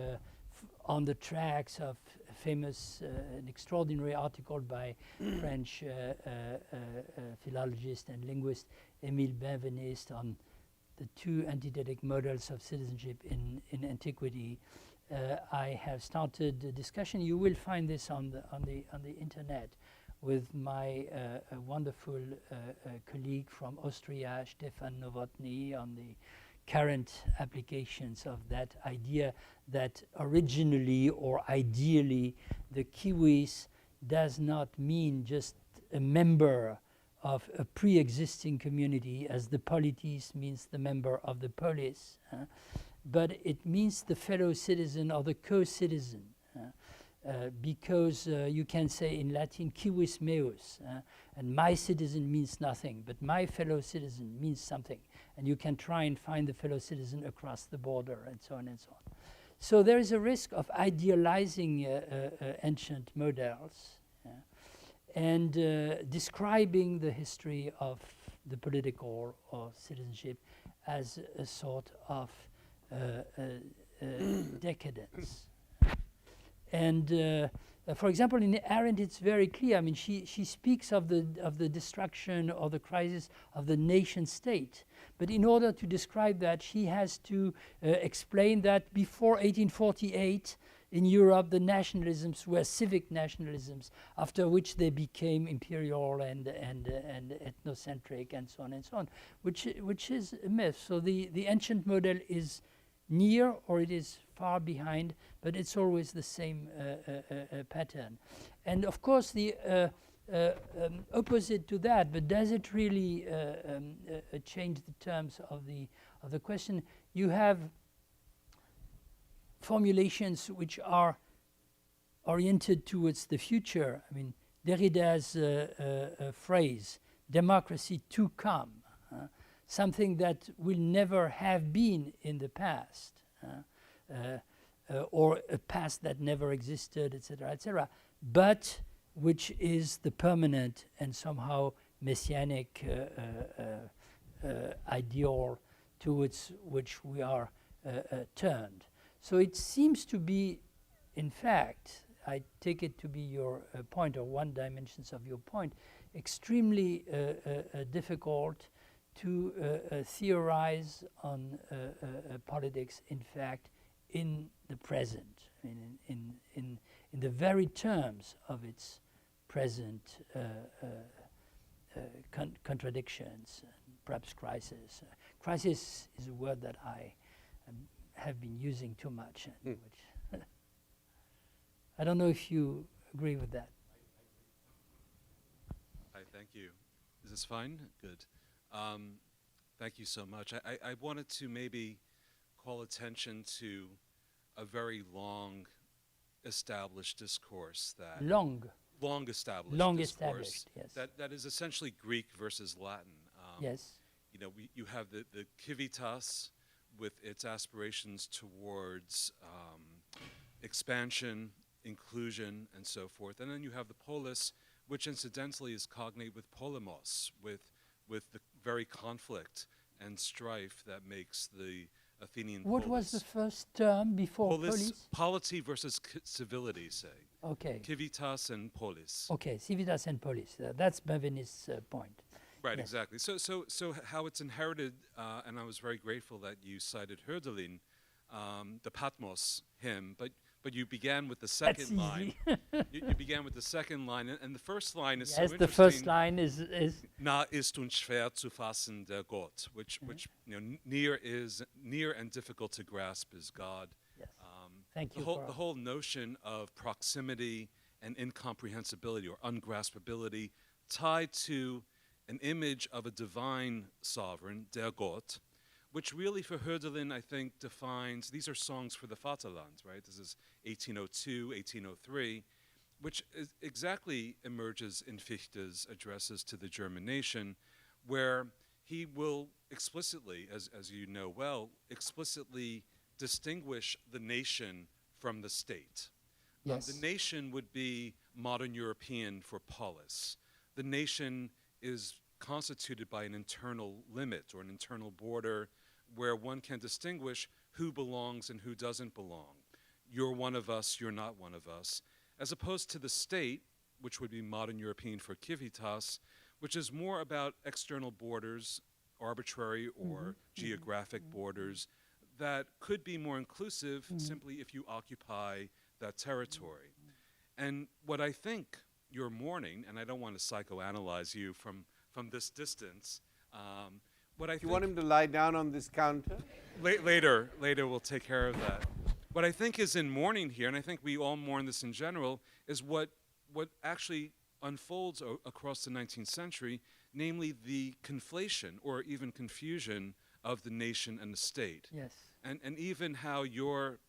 on the tracks of a famous, an extraordinary article by French philologist and linguist Émile Benveniste on the two antithetic models of citizenship in antiquity. I have started a discussion. You will find this on the internet with my wonderful colleague from Austria, Stefan Novotny, on the current applications of that idea that originally or ideally the Kiwis does not mean just a member of a pre-existing community, as the politis means the member of the polis, but it means the fellow citizen or the co-citizen, because you can say in Latin civis meus, and my citizen means nothing, but my fellow citizen means something, and you can try and find the fellow citizen across the border, and so on and so on. So there is a risk of idealizing ancient models, and describing the history of the political or citizenship as a sort of decadence. And for example, in Arendt, it's very clear. I mean, she speaks of the destruction or the crisis of the nation state. But in order to describe that, she has to explain that before 1848, in Europe, the nationalisms were civic nationalisms, after which they became imperial and ethnocentric, and so on and so on, which is a myth. So the ancient model is near or it is far behind, but it's always the same pattern. And of course, the opposite to that, but does it really change the terms of the question? You have formulations which are oriented towards the future. I mean, Derrida's phrase, democracy to come, something that will never have been in the past. or a past that never existed, etc., but which is the permanent and somehow messianic ideal towards which we are turned. So it seems to be, in fact, I take it to be your point, or one dimensions of your point, extremely difficult to theorize on politics, in fact, in the present, in the very terms of its present contradictions, perhaps crisis. Crisis is a word that I have been using too much, and which I don't know if you agree with that. Hi, thank you. Is this fine? Good. Thank you so much. I wanted to maybe call attention to a very long established discourse that long established, yes. That is essentially Greek versus Latin. Yes. You know, you have the civitas with its aspirations towards expansion, inclusion, and so forth, and then you have the polis, which incidentally is cognate with polemos, with the very conflict and strife that makes the Athenian What polis. was the first term before polis? Polity versus civility, say. Okay. Civitas and polis. Okay, civitas and polis. That's Benvenist's point. Right, Yes. exactly. So how it's inherited, and I was very grateful that you cited Hölderlin, the Patmos hymn, but you began with the second That's line. easy. you began with the second line, and the first line is so Yes, interesting. the first line is Na ist und schwer zu fassen der Gott, which you know, near and difficult to grasp is God. yes. Thank you. The whole notion of proximity and incomprehensibility or ungraspability tied to an image of a divine sovereign, der Gott, which really for Hölderlin, I think, defines, these are songs for the Vaterland, right? This is 1802, 1803, which exactly emerges in Fichte's addresses to the German nation, where he will explicitly, as you know well, explicitly distinguish the nation from the state. Yes. The nation would be modern European for polis. The nation is constituted by an internal limit or an internal border where one can distinguish who belongs and who doesn't belong. You're one of us, you're not one of us. As opposed to the state, which would be modern European for civitas, which is more about external borders, arbitrary or geographic borders, that could be more inclusive simply if you occupy that territory. And what I think you're mourning, and I don't want to psychoanalyze you from this distance, what I You think want him to lie down on this counter? later we'll take care of that. What I think is in mourning here, and I think we all mourn this in general, is what actually unfolds across the 19th century, namely the conflation or even confusion of the nation and the state. Yes. And even how your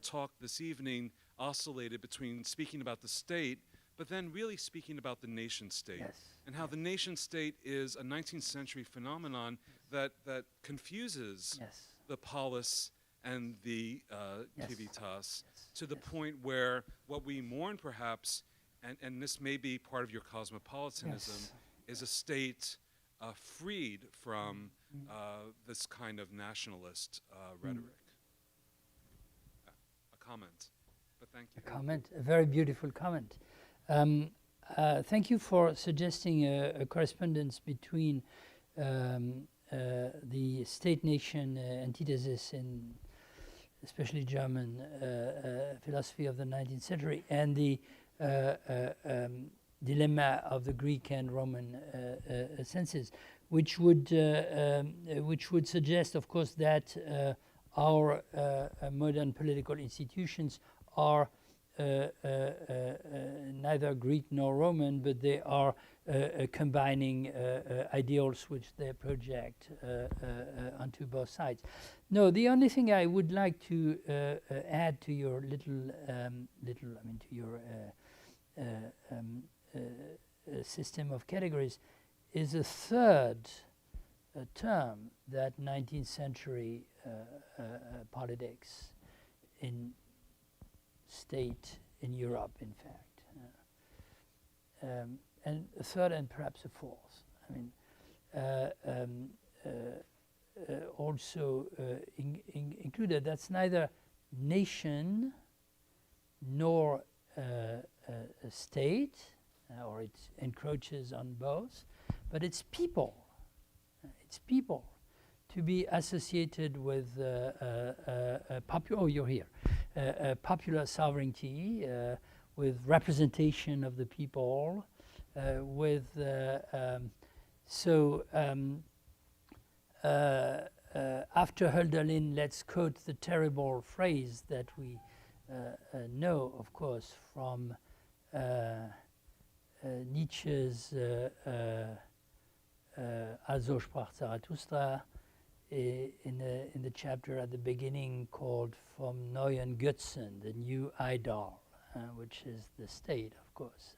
talk this evening oscillated between speaking about the state, but then really speaking about the nation state. Yes. And how the nation state is a 19th century phenomenon that confuses Yes. the polis and the Yes. civitas Yes. to the Yes. point where what we mourn perhaps, and this may be part of your cosmopolitanism, Yes. is a state freed from this kind of nationalist rhetoric. A comment, but thank you. Comment, a very beautiful comment. Thank you for suggesting a correspondence between the state-nation antithesis in especially German philosophy of the 19th century and the dilemma of the Greek and Roman senses, which would suggest, of course, that our modern political institutions are neither Greek nor Roman, but they are combining ideals which they project onto both sides. No, the only thing I would like to add to your to your system of categories is a third term that 19th century politics in state in Europe, in fact. And a third and perhaps a fourth. I mean, also included, that's neither nation nor a state, or it encroaches on both, but it's people. It's people to be associated with popular sovereignty, with representation of the people, after Hölderlin, let's quote the terrible phrase that we know, of course, from Nietzsche's Also sprach Zarathustra, in the chapter at the beginning called Vom neuen Götzen, the new idol, which is the state, of course,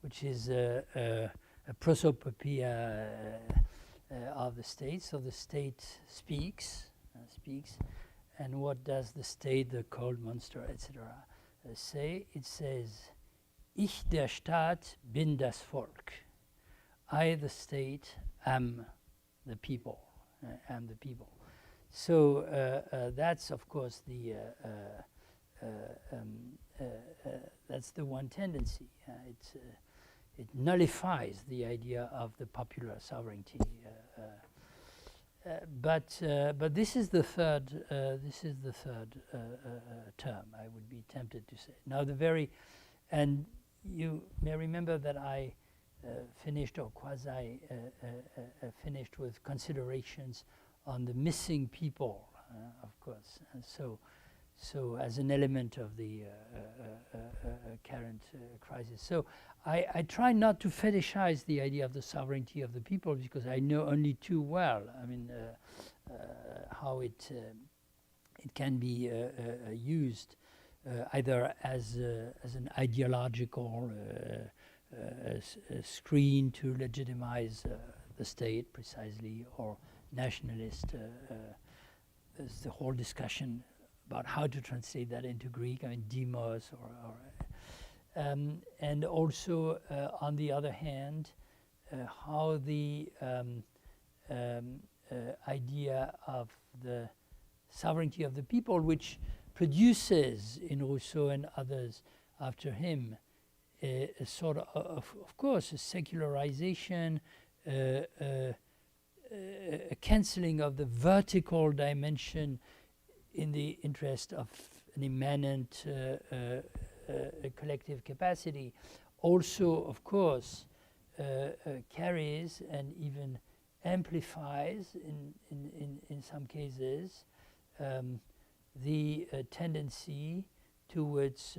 which is a prosopopoeia of the state. So the state speaks, and what does the state, the cold monster, etc., say? It says, Ich der Staat bin das Volk. I, the state, am the people. Am the people. So that's, of course, that's the one tendency. It nullifies the idea of the popular sovereignty. But this is the third. This is the third term. I would be tempted to say. Now and you may remember that I finished, or quasi finished, with considerations on the missing people, of course. And so as an element of the current crisis. So I try not to fetishize the idea of the sovereignty of the people, because I know only too well, I mean, how it can be used either as an ideological a screen to legitimize the state, precisely, or nationalist. There's the whole discussion about how to translate that into Greek, I mean, demos, and also, on the other hand, how the idea of the sovereignty of the people, which produces in Rousseau and others after him, a sort of course, a secularization, a cancelling of the vertical dimension in the interest of an immanent collective capacity, also, of course, carries and even amplifies, in some cases, the tendency towards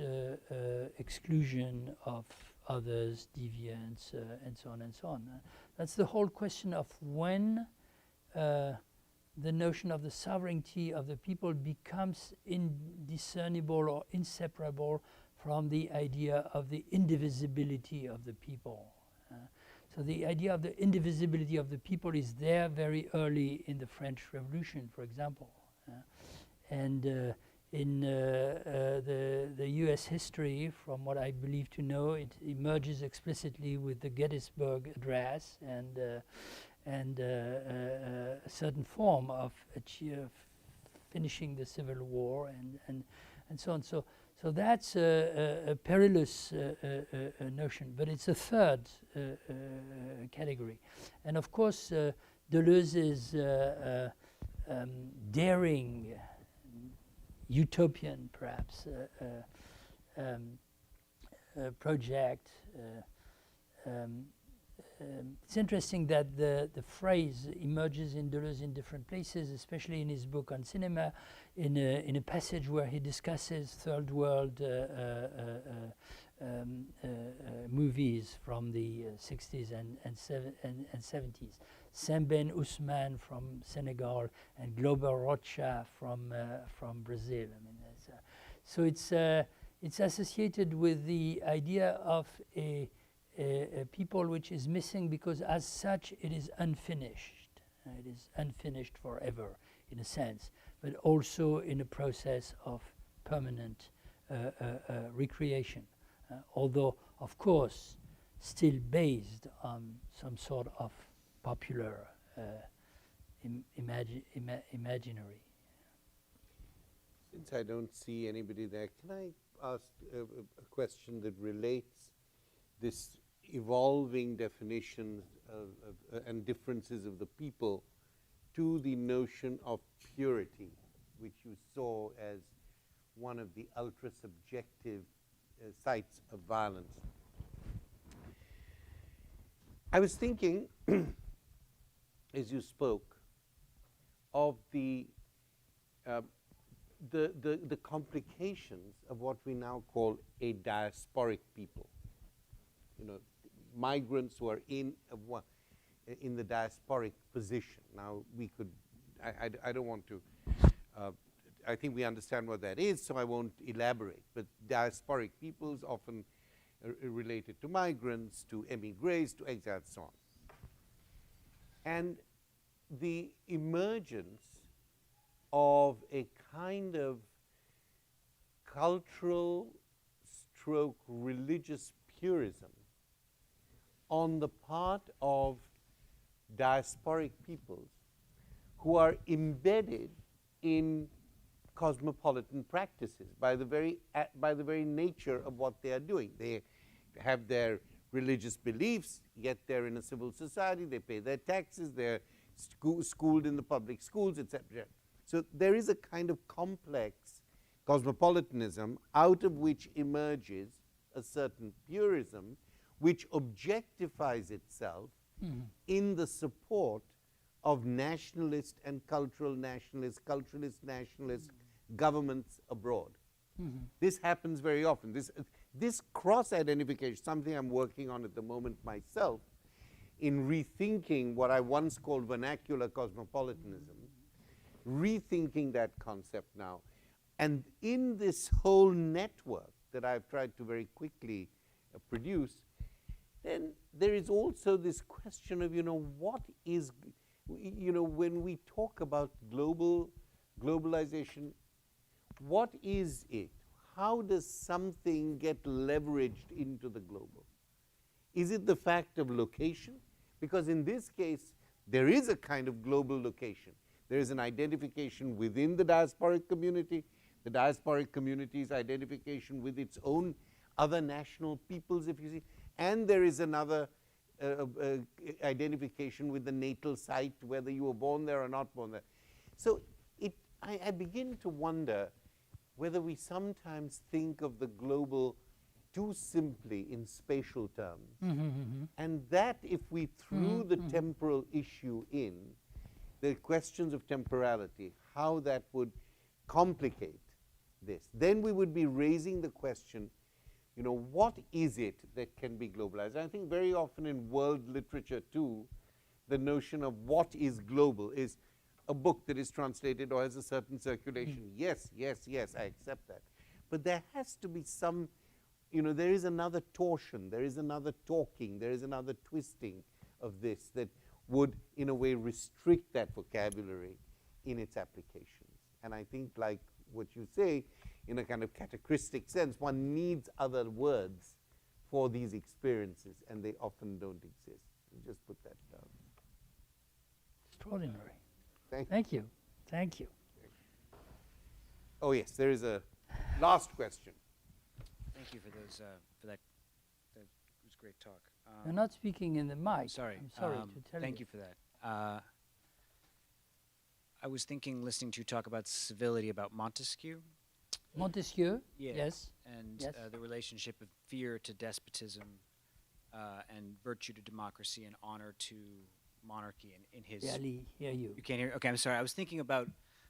exclusion of others, deviants, and so on and so on. That's the whole question of when the notion of the sovereignty of the people becomes indiscernible or inseparable from the idea of the indivisibility of the people. So the idea of the indivisibility of the people is there very early in the French Revolution, for example. And in the US history, from what I believe to know, it emerges explicitly with the Gettysburg Address and a certain form of finishing the Civil War and so on. So that's a perilous notion, but it's a third category. And of course, Deleuze's daring, utopian perhaps, project. It's interesting that the phrase emerges in Deleuze in different places, especially in his book on cinema, in a passage where he discusses third world movies from the 60s and 70s. Sembène Ousmane from Senegal and Glober Rocha from Brazil. I mean, so it's associated with the idea of a people which is missing because, as such, it is unfinished. It is unfinished forever, in a sense, but also in a process of permanent recreation, although, of course, still based on some sort of popular imaginary. Since I don't see anybody there, can I ask a question that relates this evolving definitions and differences of the people to the notion of purity, which you saw as one of the ultra-subjective sites of violence? I was thinking, as you spoke, of the complications of what we now call a diasporic people. You know, migrants who are in the diasporic position. Now, we could, I don't want to, I think we understand what that is, so I won't elaborate. But diasporic peoples often related to migrants, to emigres, to exiles, so on. And the emergence of a kind of cultural stroke religious purism on the part of diasporic peoples who are embedded in cosmopolitan practices by the very nature of what they are doing. They have their religious beliefs, yet they're in a civil society, they pay their taxes, they're schooled in the public schools, etc. So there is a kind of complex cosmopolitanism out of which emerges a certain purism which objectifies itself in the support of nationalist and culturalist nationalist governments abroad. This happens very often. This cross-identification, something I'm working on at the moment myself, in rethinking what I once called vernacular cosmopolitanism, rethinking that concept now. And in this whole network that I've tried to very quickly produce, then there is also this question of, what is, when we talk about globalization, what is it? How does something get leveraged into the global? Is it the fact of location? Because in this case, there is a kind of global location. There is an identification within the diasporic community, the diasporic community's identification with its own other national peoples, if you see, and there is another identification with the natal site, whether you were born there or not born there. So I begin to wonder whether we sometimes think of the global too simply in spatial terms, and that if we threw the temporal issue in, the questions of temporality, how that would complicate this, then we would be raising the question, what is it that can be globalized? And I think very often in world literature too, the notion of what is global is a book that is translated or has a certain circulation. Yes, I accept that. But there has to be some, there is another torsion, there is another talking, there is another twisting of this that would, in a way, restrict that vocabulary in its applications. And I think, like what you say, in a kind of catachristic sense, one needs other words for these experiences, and they often don't exist. Just put that down. Extraordinary. Thank you. Thank you. Oh yes, there is a last question. Thank you for those for that. That was a great talk. You're not speaking in the mic. Sorry. I'm sorry to tell you. Thank you for that. I was thinking, listening to you talk about civility, about Montesquieu. Montesquieu? Yeah. Yes. And Yes. The relationship of fear to despotism, and virtue to democracy, and honor to monarchy. In his, Barely hear you. you can't hear. Okay, I'm sorry. I was thinking about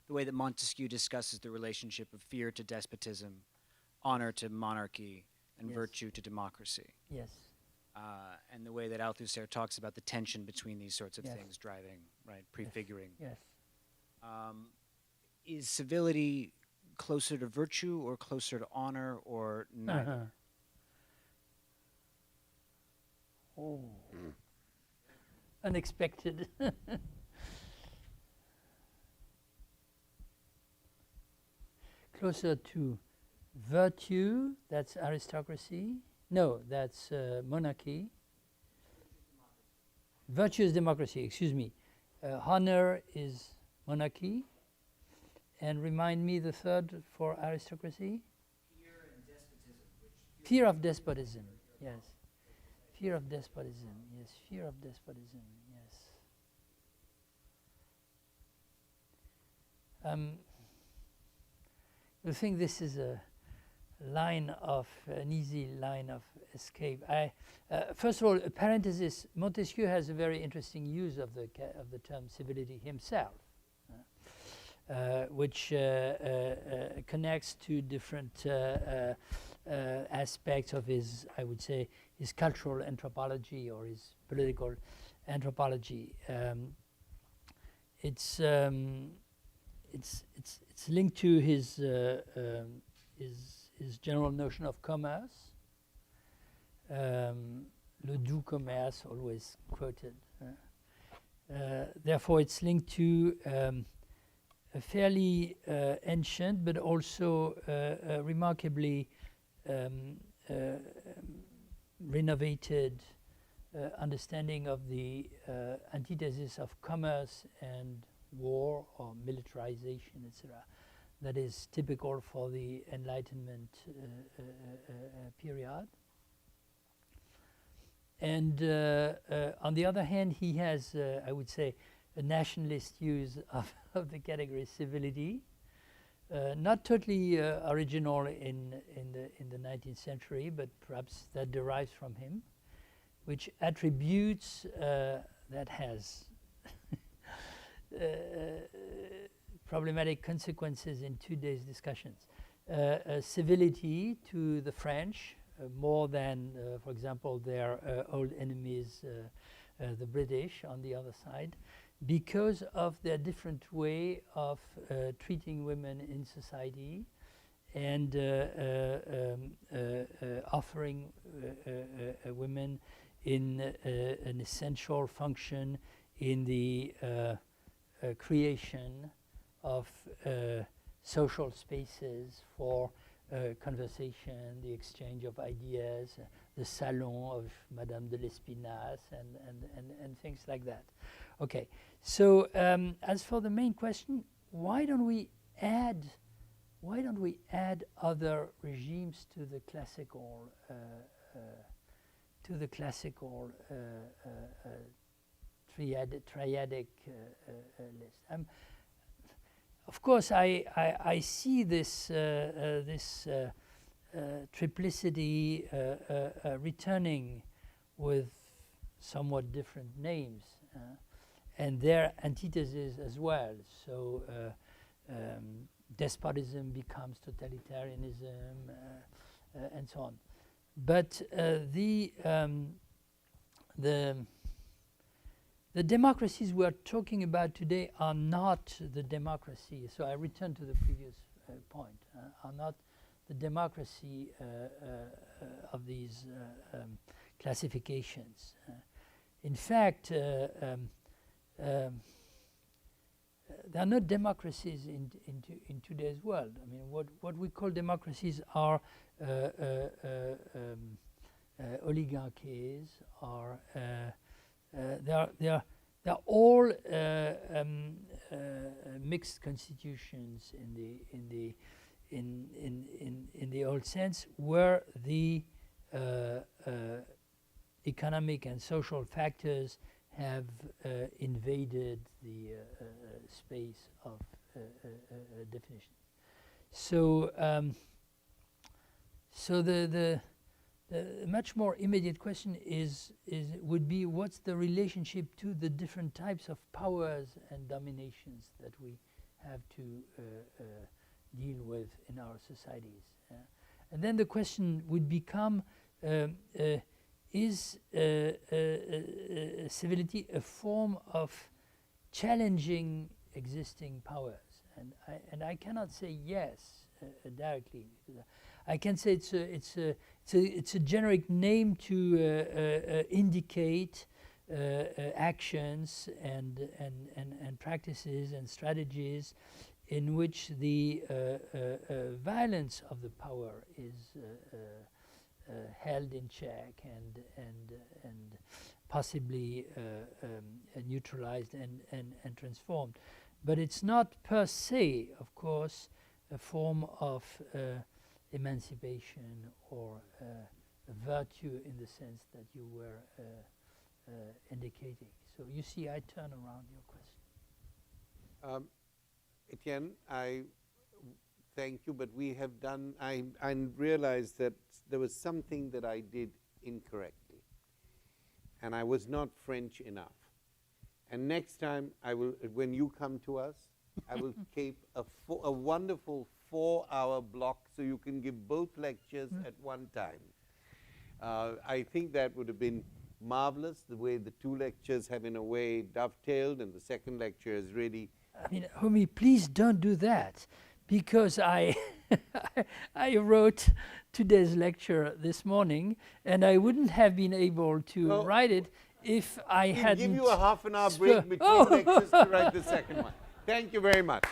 the way that Montesquieu discusses the relationship of fear to despotism, honor to monarchy, and Yes. virtue to democracy. Yes. And the way that Althusser talks about the tension between these sorts of Yes. things driving, right, prefiguring. Yes. Is civility closer to virtue or closer to honor or neither? Oh. Unexpected. Closer to Virtue, that's aristocracy. No, that's monarchy. Virtue is democracy, excuse me. Honor is monarchy. And remind me the third for aristocracy? Fear and despotism. Fear of despotism, yes. Fear of despotism, yes. Fear of despotism, yes. I think this is an easy line of escape. First of all, a parenthesis. Montesquieu has a very interesting use of the term civility himself, which connects to different aspects of his, I would say, his cultural anthropology or his political anthropology. It's linked to his general notion of commerce, le doux commerce, always quoted. Therefore, it's linked to a fairly ancient, but also remarkably renovated understanding of the antithesis of commerce and war or militarization, etc. That is typical for the Enlightenment period. And on the other hand, he has, I would say, a nationalist use of the category civility, not totally original in the 19th century, but perhaps that derives from him, which attributes that has problematic consequences in today's discussions. Civility to the French, more than, for example, their old enemies, the British, on the other side, because of their different way of treating women in society and offering women in an essential function in the creation of social spaces for conversation, the exchange of ideas, the salon of Madame de l'Espinasse, and things like that. Okay, so as for the main question, why don't we add other regimes to the classical triadic list? Of course, I see this triplicity returning with somewhat different names and their antitheses as well. So despotism becomes totalitarianism and so on. But the democracies we are talking about today are not the democracy. So I return to the previous point. Are not the democracy of these classifications. In fact, there are no democracies in today's world. I mean, what we call democracies are oligarchies, or they're all mixed constitutions in the old sense, where the economic and social factors have invaded the space of definition. So, the much more immediate question would be, what's the relationship to the different types of powers and dominations that we have to deal with in our societies? And then the question would become, is civility a form of challenging existing powers? And I cannot say yes directly. I can say it's a generic name to indicate actions and practices and strategies in which the violence of the power is held in check and possibly neutralized and transformed. But it's not per se, of course, a form of emancipation or a virtue in the sense that you were indicating. So you see, I turn around your question. Etienne, I thank you, but we have done, I realized that there was something that I did incorrectly, and I was not French enough. And next time, I will, when you come to us, I will keep a wonderful 4-hour block so you can give both lectures at one time. I think that would have been marvelous, the way the 2 lectures have in a way dovetailed, and the second lecture is really... I mean, Homi, please don't do that, because I I wrote today's lecture this morning, and I wouldn't have been able to write it if I hadn't... We'll give you a half an hour break between lectures to write the second one. Thank you very much.